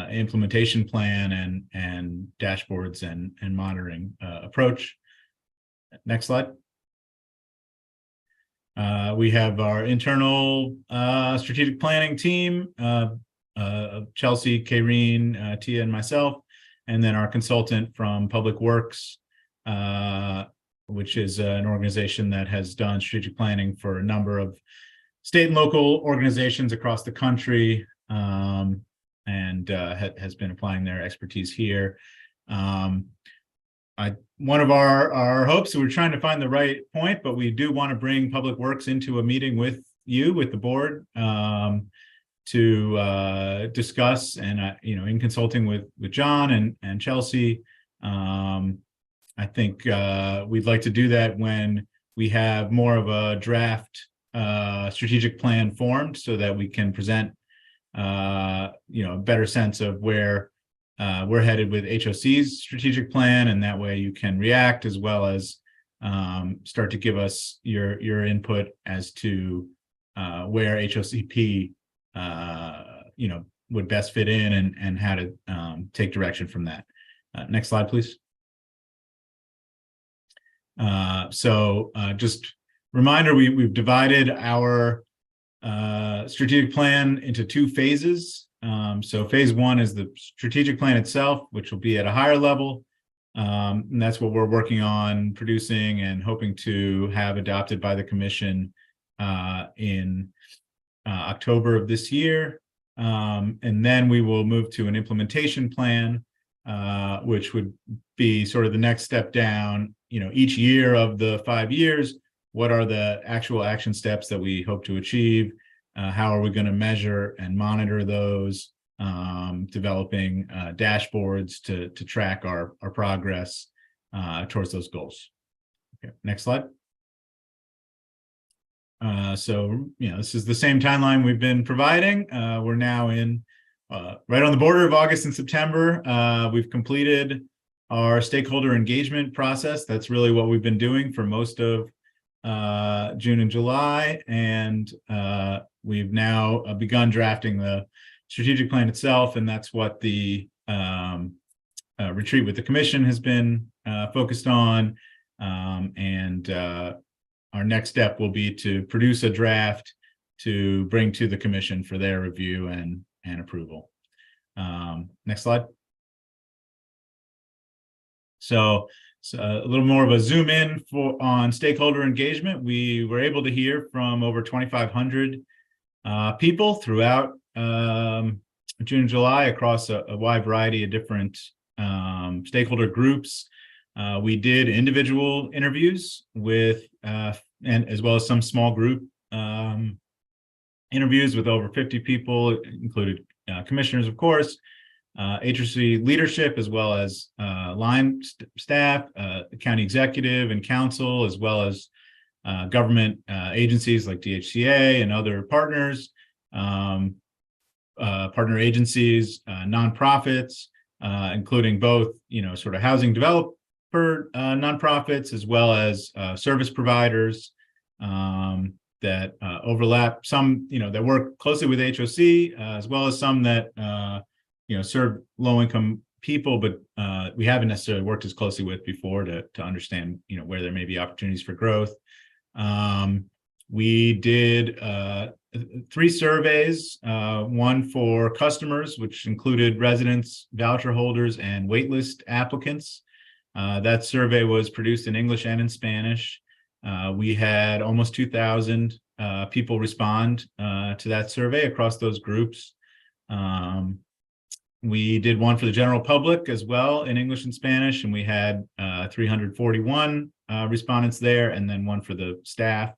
implementation plan and dashboards and monitoring approach. Next slide. We have our internal strategic planning team, Chelsea, Kayreen, Tia, and myself, and then our consultant from Public Works, which is an organization that has done strategic planning for a number of state and local organizations across the country. and has been applying their expertise here. One of our hopes, we're trying to find the right point, but we do want to bring Public Works into a meeting with you, with the board, to discuss, and in consulting with John and Chelsea, I think we'd like to do that when we have more of a draft strategic plan formed, so that we can present a better sense of where we're headed with HOC's strategic plan, and that way you can react, as well as start to give us your input as to where HOCP would best fit in, and how to take direction from that. Next slide, please. So just reminder, we've divided our strategic plan into 2 phases. So phase 1 is the strategic plan itself, which will be at a higher level. And that's what we're working on producing and hoping to have adopted by the commission in October of this year. And then we will move to an implementation plan, which would be sort of the next step down. Each year of the 5 years, what are the actual action steps that we hope to achieve? How are we going to measure and monitor those? Developing dashboards to track our progress towards those goals. Okay, next slide. So this is the same timeline we've been providing. We're now in right on the border of August and September. We've completed our stakeholder engagement process. That's really what we've been doing for most of June and July, and we've now begun drafting the strategic plan itself, and that's what the retreat with the commission has been focused on. And our next step will be to produce a draft to bring to the commission for their review and approval. Next slide. So a little more of a zoom in on stakeholder engagement. We were able to hear from over 2,500 people throughout June and July across a wide variety of different stakeholder groups. We did individual interviews with and as well as some small group interviews with over 50 people, included commissioners, of course, HOC leadership, as well as line staff, county executive and council, as well as government agencies like DHCA and other partners, partner agencies, nonprofits, including both, sort of housing developer nonprofits, as well as service providers that overlap. Some, that work closely with HOC, as well as some that serve low-income people, but we haven't necessarily worked as closely with before to understand, where there may be opportunities for growth. We did 3 surveys, one for customers, which included residents, voucher holders, and waitlist applicants. That survey was produced in English and in Spanish. We had almost 2,000 people respond to that survey across those groups. We did one for the general public as well in English and Spanish, and we had 341 respondents there, and then one for the staff,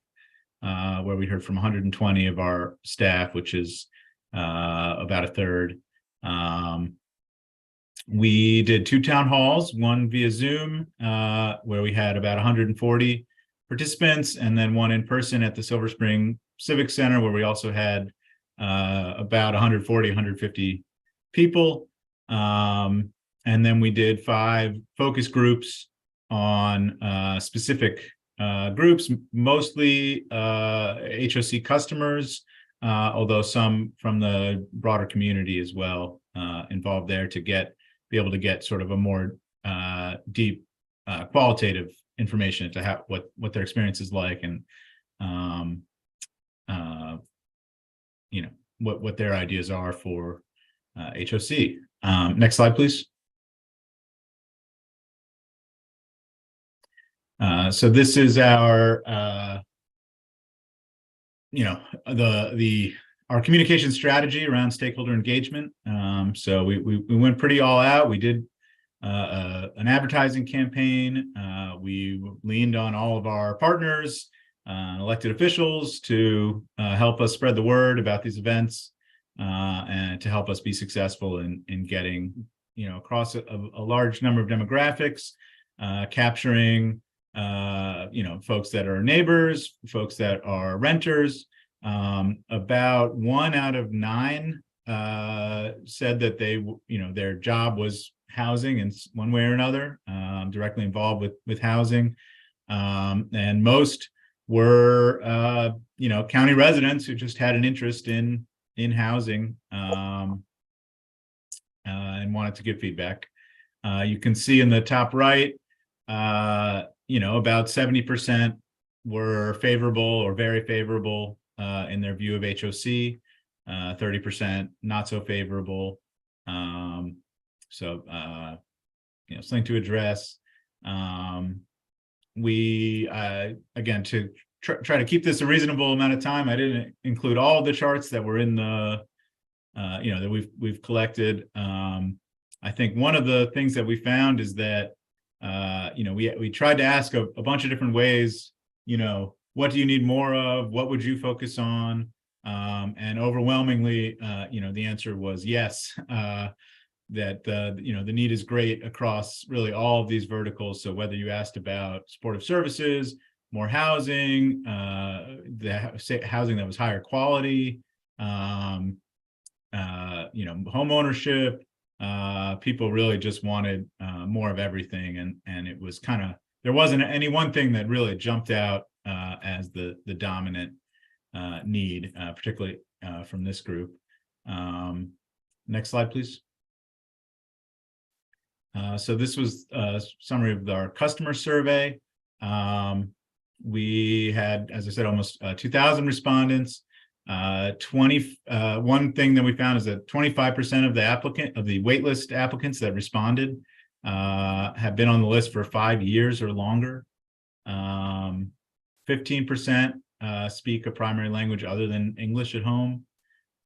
where we heard from 120 of our staff, which is about a third. We did 2 town halls, one via Zoom, where we had about 140 participants, and then one in person at the Silver Spring Civic Center, where we also had about 140, 150 people. And then we did 5 focus groups on specific groups, mostly HOC customers, although some from the broader community as well involved there to be able to get sort of a more deep qualitative information to what their experience is like, and what their ideas are for HOC. Next slide, please. So this is our our our communication strategy around stakeholder engagement. So we went pretty all out. We did an advertising campaign. We leaned on all of our partners, elected officials to help us spread the word about these events and to help us be successful in getting, across a large number of demographics, capturing, folks that are neighbors, folks that are renters. About 1 out of 9 said that their job was housing in one way or another, directly involved with housing. And most were, county residents who just had an interest in housing and wanted to give feedback. You can see in the top right, about 70% were favorable or very favorable in their view of HOC, 30% not so favorable. Something to address. We again, to try to keep this a reasonable amount of time, I didn't include all of the charts that were in the that we've collected. I think one of the things that we found is that we tried to ask a bunch of different ways, what do you need more of? What would you focus on? And overwhelmingly, the answer was yes, that the need is great across really all of these verticals. So whether you asked about supportive services, more housing, the housing that was higher quality, home ownership, people really just wanted more of everything, and it was there wasn't any one thing that really jumped out as the dominant need, particularly from this group. Next slide, please. So this was a summary of our customer survey. We had, as I said, almost 2,000 respondents. One thing that we found is that 25% of the waitlist applicants that responded have been on the list for 5 years or longer. 15% speak a primary language other than English at home.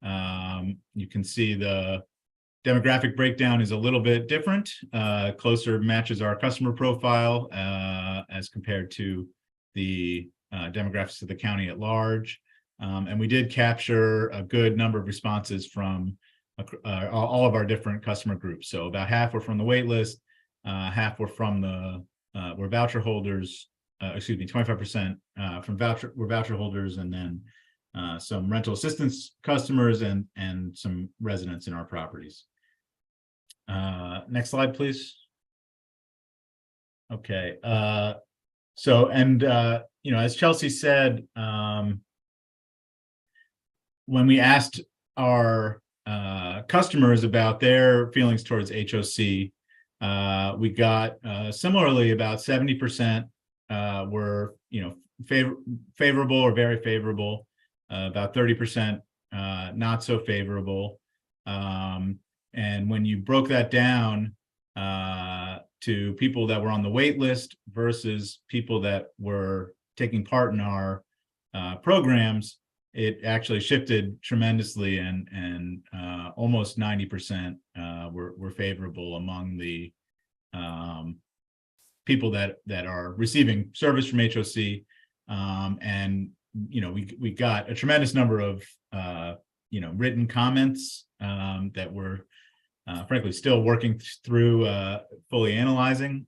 You can see the demographic breakdown is a little bit different, closer matches our customer profile as compared to the demographics of the county at large. And we did capture a good number of responses from all of our different customer groups. So about half were from the wait list, half were from were voucher holders, 25% were voucher holders, and then some rental assistance customers and some residents in our properties. Next slide, please. Okay. As Chelsea said, when we asked our customers about their feelings towards HOC, we got similarly about 70% were favorable or very favorable, about 30% not so favorable. And when you broke that down to people that were on the wait list versus people that were taking part in our programs, it actually shifted tremendously, and almost 90% were favorable among the people that are receiving service from HOC. And we got a tremendous number of written comments that we're frankly still working through fully analyzing.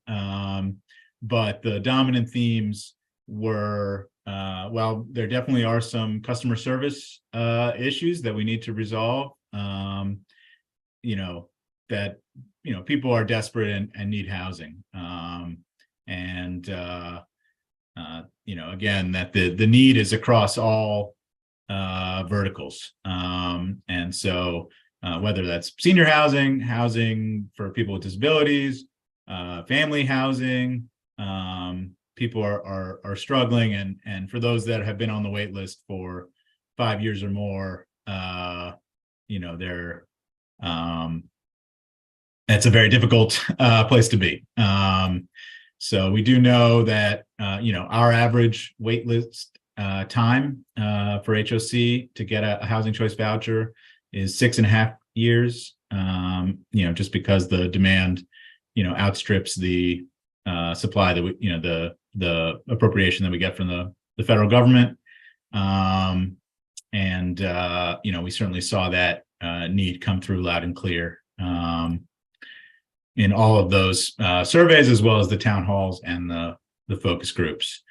But the dominant themes were, well, there definitely are some customer service issues that we need to resolve. That people are desperate and need housing. Again, that the need is across all verticals. And so whether that's senior housing for people with disabilities, family housing, people are struggling, and for those that have been on the wait list for 5 years or more, they're it's a very difficult place to be. So we do know that our average wait list time for HOC to get a housing choice voucher is 6.5 years. Just because the demand, outstrips the supply that we, the appropriation that we get from the federal government. We certainly saw that need come through loud and clear in all of those surveys, as well as the town halls and the focus groups.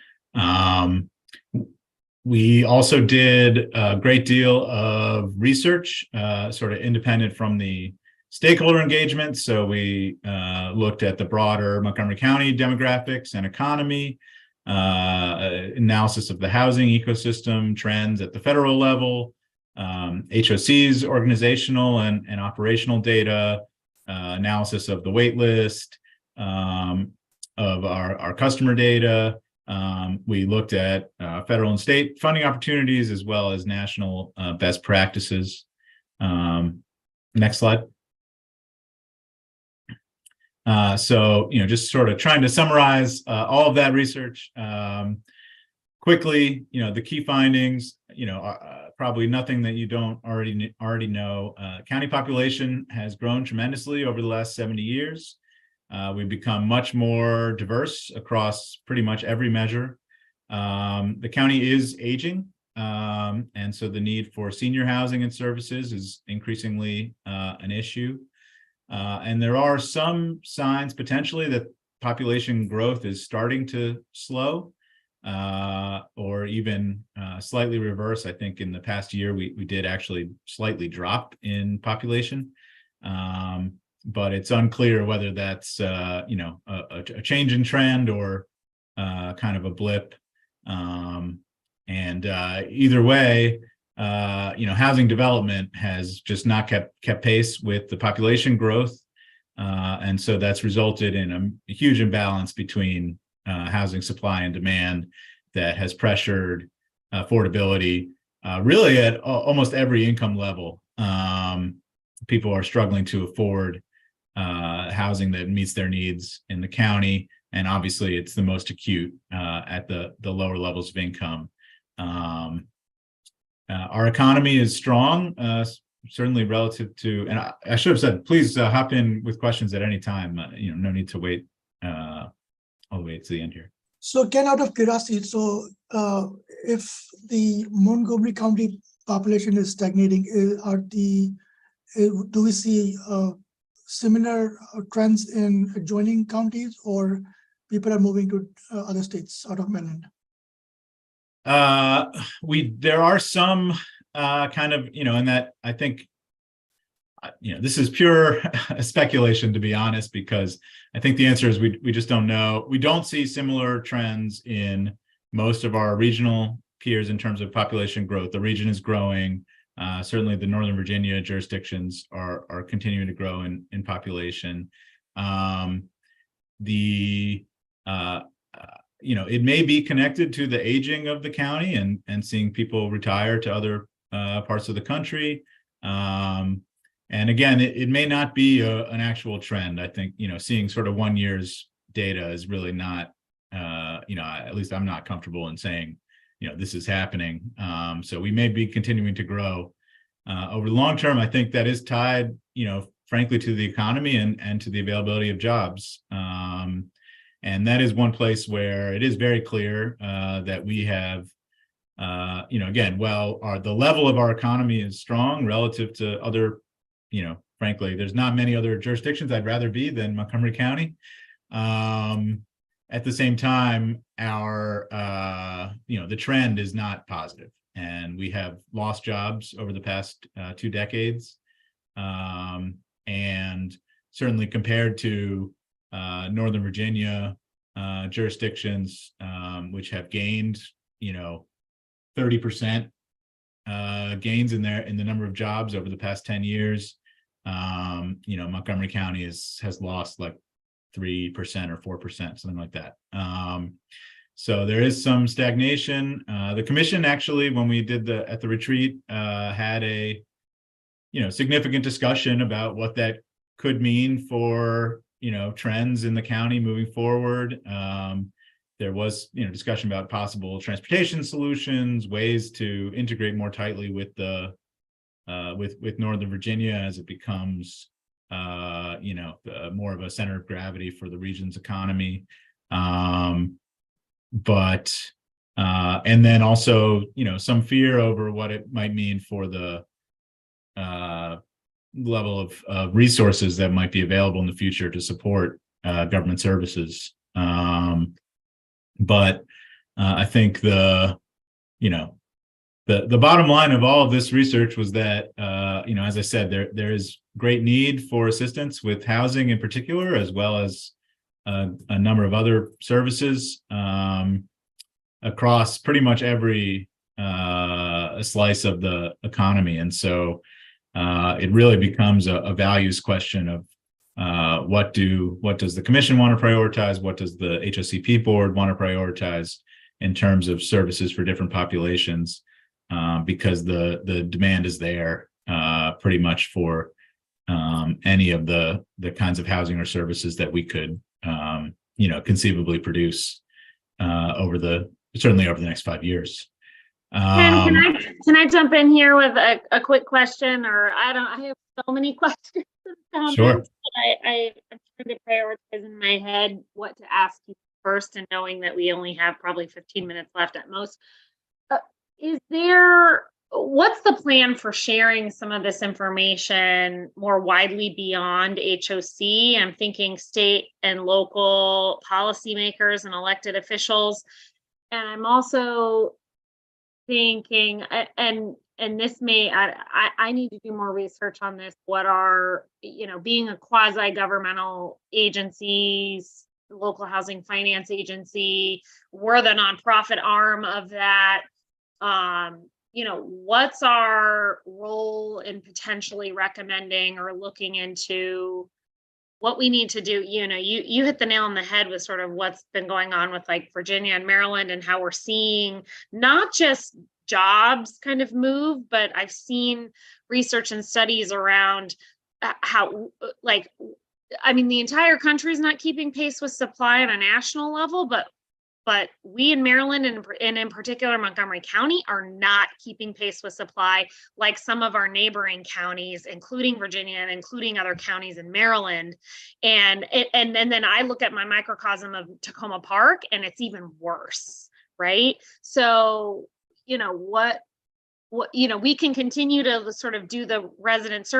We also did a great deal of research, sort of independent from the stakeholder engagement. So we looked at the broader Montgomery County demographics and economy, analysis of the housing ecosystem trends at the federal level, HOC's organizational and operational data, analysis of the wait list, of our customer data. We looked at federal and state funding opportunities, as well as national best practices. Next slide. Just sort of trying to summarize all of that research quickly. The key findings, probably nothing that you don't already know. County population has grown tremendously over the last 70 years. We've become much more diverse across pretty much every measure. The county is aging, and so the need for senior housing and services is increasingly an issue. And there are some signs potentially that population growth is starting to slow, or even slightly reverse. I think in the past year, we did actually slightly drop in population. But it's unclear whether that's a change in trend or kind of a blip. Either way, housing development has just not kept pace with the population growth, and so that's resulted in a huge imbalance between housing supply and demand that has pressured affordability really at almost every income level. People are struggling to afford housing that meets their needs in the county, and obviously it's the most acute at the lower levels of income. Our economy is strong, certainly relative to, and I should have said, please hop in with questions at any time. No need to wait all the way to the end here. So Ken, out of curiosity, if the Montgomery County population is stagnating, do we see similar trends in adjoining counties, or people are moving to other states out of mainland? There are some kind of, in that I think, this is pure speculation, to be honest, because I think the answer is we just don't know. We don't see similar trends in most of our regional peers in terms of population growth. The region is growing. Certainly the Northern Virginia jurisdictions are continuing to grow in population. It may be connected to the aging of the county and seeing people retire to other parts of the country. And again, it may not be an actual trend. I think, seeing sort of 1 year's data is really not, at least I'm not comfortable in saying, this is happening. So we may be continuing to grow. Over the long term, I think that is tied, frankly, to the economy and to the availability of jobs. And that is one place where it is very clear that we have, again, the level of our economy is strong relative to other, frankly, there's not many other jurisdictions I'd rather be than Montgomery County. At the same time, our, the trend is not positive, and we have lost jobs over the past 2 decades. And certainly compared to Northern Virginia jurisdictions, which have gained, 30% gains in the number of jobs over the past 10 years. Montgomery County has lost like 3% or 4%, something like that. So there is some stagnation. The commission actually, when we did at the retreat, had a significant discussion about what that could mean for trends in the county moving forward. there was, discussion about possible transportation solutions, ways to integrate more tightly with the with Northern Virginia as it becomes, more of a center of gravity for the region's economy. But and then also, some fear over what it might mean for the level of resources that might be available in the future to support government services. But I think the bottom line of all of this research was that, as I said, there is great need for assistance with housing in particular, as well as a number of other services across pretty much every slice of the economy. And so it really becomes a values question of what does the commission want to prioritize? What does the HOCP board want to prioritize in terms of services for different populations? Because the demand is there pretty much for any of the kinds of housing or services that we could conceivably produce certainly over the next 5 years. Ken, can I jump in here with a quick question? Or I have so many questions. Sure. I'm trying to prioritize in my head what to ask you first, and knowing that we only have probably 15 minutes left at most. What's the plan for sharing some of this information more widely beyond HOC? I'm thinking state and local policymakers and elected officials. And I'm also thinking, and this may, I need to do more research on this. What are, being a quasi-governmental agencies, local housing finance agency, we're the nonprofit arm of that. What's our role in potentially recommending or looking into what we need to do? You hit the nail on the head with sort of what's been going on with like Virginia and Maryland, and how we're seeing not just jobs kind of move, but I've seen research and studies around how, the entire country is not keeping pace with supply on a national level, but we in Maryland and in particular Montgomery County are not keeping pace with supply like some of our neighboring counties, including Virginia and including other counties in Maryland. And then I look at my microcosm of Tacoma Park, and it's even worse, right? So, what we can continue to sort of do the resident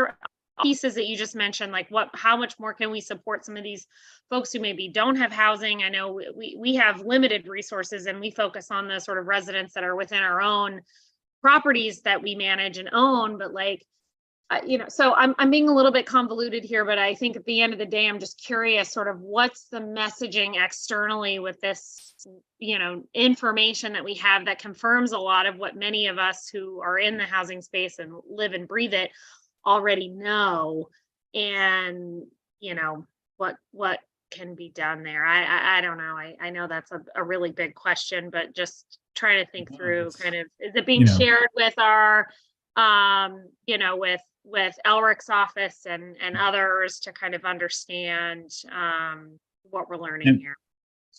pieces that you just mentioned, like how much more can we support some of these folks who maybe don't have housing? I know we have limited resources, and we focus on the sort of residents that are within our own properties that we manage and own, but so I'm being a little bit convoluted here, but I think at the end of the day, I'm just curious sort of what's the messaging externally with this, information that we have that confirms a lot of what many of us who are in the housing space and live and breathe it already know. And what can be done there? I don't know. I know that's a really big question, but just trying to think through kind of, is it being shared with our with Elric's office and others to kind of understand what we're learning here?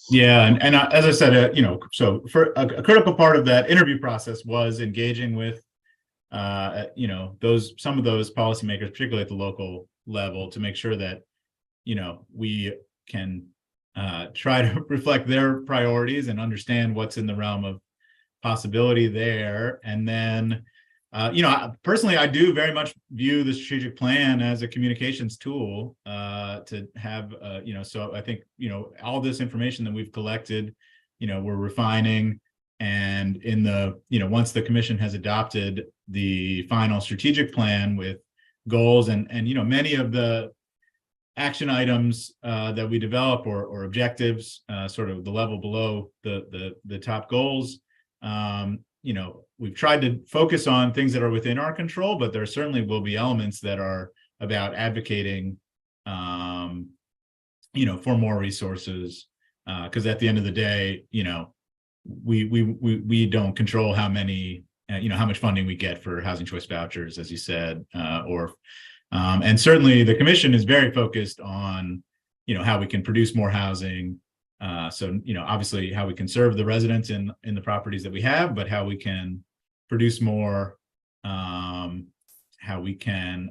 Yeah, and as I said, so for a critical part of that interview process was engaging with some of those policymakers, particularly at the local level, to make sure that we can try to reflect their priorities and understand what's in the realm of possibility there. And then personally, I do very much view the strategic plan as a communications tool to have so I think all this information that we've collected, we're refining. And in the, once the commission has adopted the final strategic plan with goals and many of the action items that we develop or objectives, sort of the level below the top goals, we've tried to focus on things that are within our control, but there certainly will be elements that are about advocating, for more resources, because at the end of the day, we don't control how many, how much funding we get for housing choice vouchers, as you said, and certainly the commission is very focused on, how we can produce more housing, So, obviously how we can serve the residents in the properties that we have, but how we can produce more, how we can,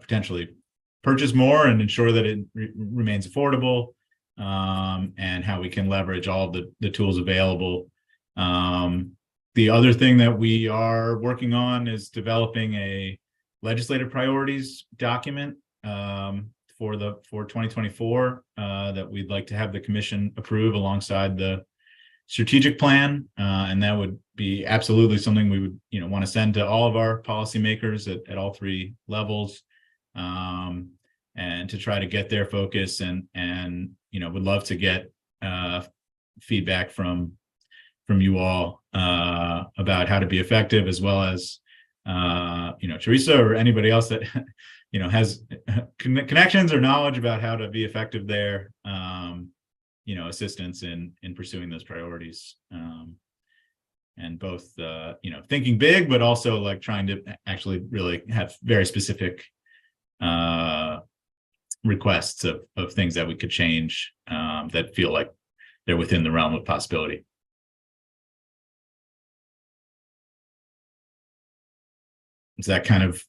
potentially purchase more and ensure that it remains affordable, and how we can leverage all of the tools available. The other thing that we are working on is developing a legislative priorities document for 2024 that we'd like to have the commission approve alongside the strategic plan, and that would be absolutely something we would want to send to all of our policymakers at all three levels, and to try to get their focus and would love to get feedback from you all about how to be effective, as well as Teresa or anybody else that has connections or knowledge about how to be effective there, assistance in pursuing those priorities, and both thinking big, but also like trying to actually really have very specific requests of things that we could change, that feel like they're within the realm of possibility. Is that kind of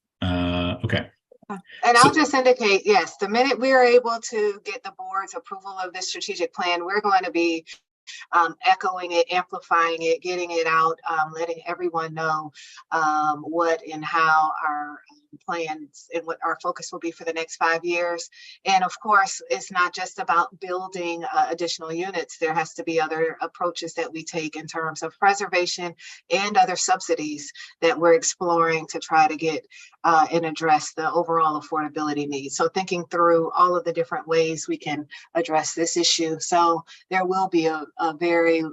okay? And I'll just indicate, yes, the minute we are able to get the board's approval of this strategic plan, we're going to be echoing it, amplifying it, getting it out, letting everyone know what and how our plans and what our focus will be for the next 5 years. And of course, it's not just about building additional units. There has to be other approaches that we take in terms of preservation and other subsidies that we're exploring to try to get and address the overall affordability needs. So thinking through all of the different ways we can address this issue. So there will be a very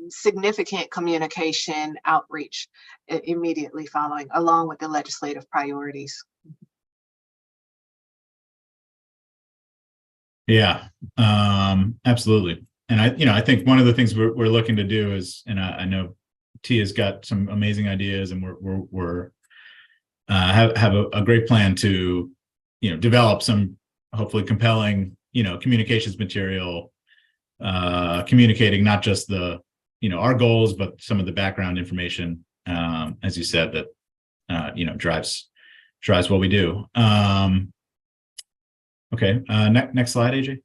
significant communication outreach immediately following, along with the legislative priorities. Yeah, absolutely. And I think one of the things we're looking to do is, and I know Tia's got some amazing ideas, and we're have a great plan to develop some hopefully compelling communications material, communicating not just the our goals, but some of the background information, as you said, that drives what we do. Okay, next slide, AJ.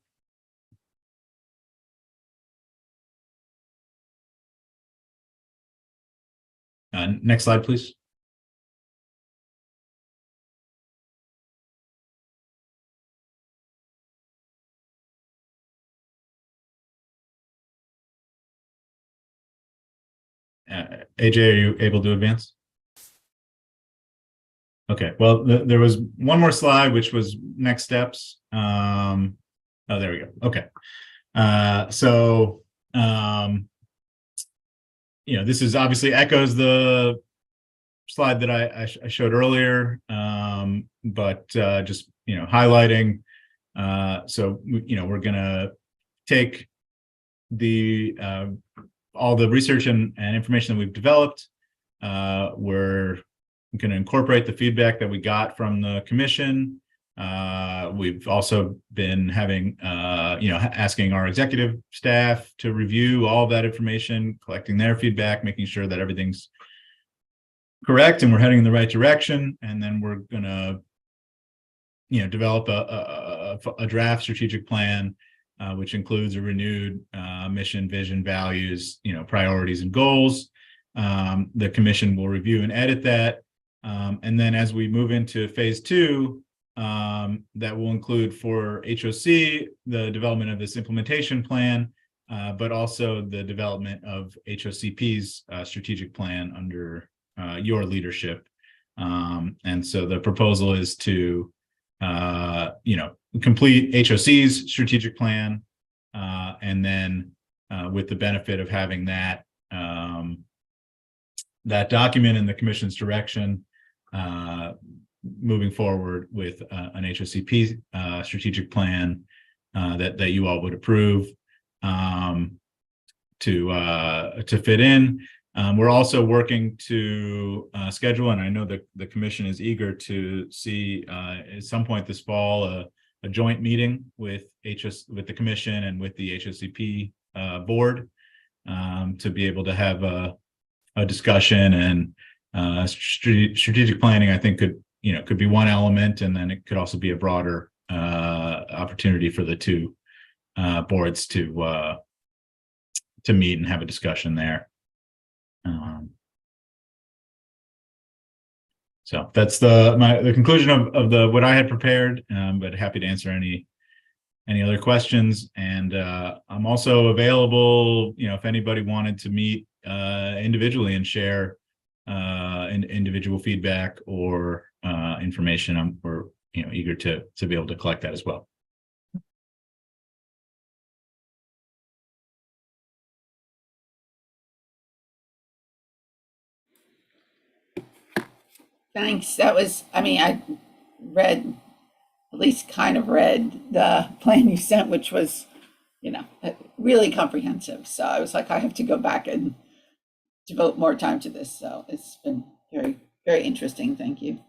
Next slide, please. AJ, are you able to advance? Okay, well, there was one more slide, which was next steps. Oh, there we go. Okay. This is obviously echoes the slide that I showed earlier, but just, highlighting. We're going to take all the research and information that we've developed. We're going to incorporate the feedback that we got from the commission. We've also been having, asking our executive staff to review all of that information, collecting their feedback, making sure that everything's correct and we're heading in the right direction. And then we're going to, develop a draft strategic plan, which includes a renewed mission, vision, values, priorities and goals. The commission will review and edit that. And then as we move into phase 2, that will include for HOC, the development of this implementation plan, but also the development of HOCP's strategic plan under your leadership. And so the proposal is to, complete HOC's strategic plan, and then with the benefit of having that document in the commission's direction, moving forward with an HOCP strategic plan that you all would approve to fit in. We're also working to schedule, and I know that the commission is eager to see at some point this fall a joint meeting with the commission and with the HOCP board to be able to have a discussion, and strategic planning, I think could be one element, and then it could also be a broader opportunity for the two boards to meet and have a discussion there. So that's the conclusion of what I had prepared, but happy to answer any other questions. And I'm also available, if anybody wanted to meet individually and share individual feedback or information. We're eager to be able to collect that as well. Thanks. That was, I read, at least kind of read the plan you sent, which was, really comprehensive. So I was like, I have to go back and devote more time to this. So it's been very, very interesting. Thank you.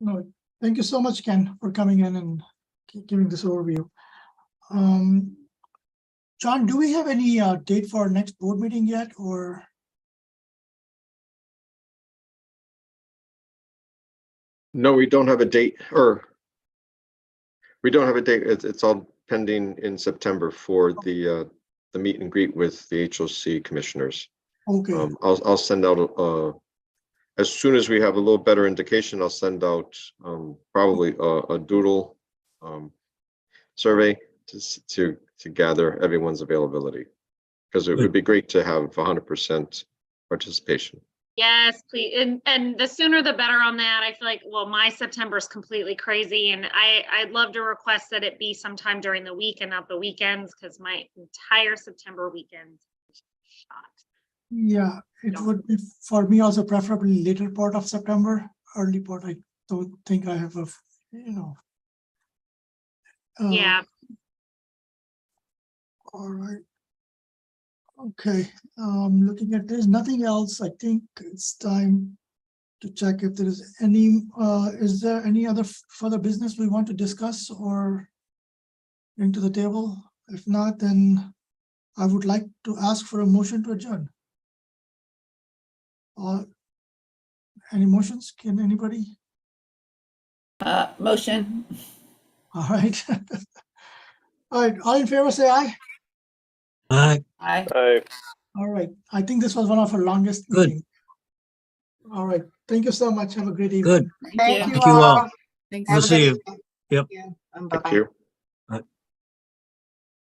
No, thank you so much, Ken, for coming in and giving this overview. John, do we have any date for our next board meeting yet, or? No, we don't have a date, or we don't have a date. It's all pending in September for the meet and greet with the HOC commissioners. Okay, I'll send out as soon as we have a little better indication. I'll send out probably a doodle survey to gather everyone's availability, because it would be great to have 100% participation. Yes, please. And the sooner the better on that. I feel like, well, my September is completely crazy, and I'd love to request that it be sometime during the week and not the weekends, because my entire September weekend is shot. yeah, it would be for me also preferably later part of September, early part. I don't think I have a, Yeah. All right. Okay, looking at this, nothing else. I think it's time to check if there is there any other further business we want to discuss or bring to the table? If not, then I would like to ask for a motion to adjourn. Any motions? Can anybody? Motion. All right. All right, all in favor, say aye. Aye. Aye. All right, I think this was one of our longest Good. meetings. All right, thank you so much. Have a great evening. Good. Thank you. Thank you Thank you all. all. Thanks. We'll Have a see good you. evening. Yep. Yeah, Thank bye-bye. you.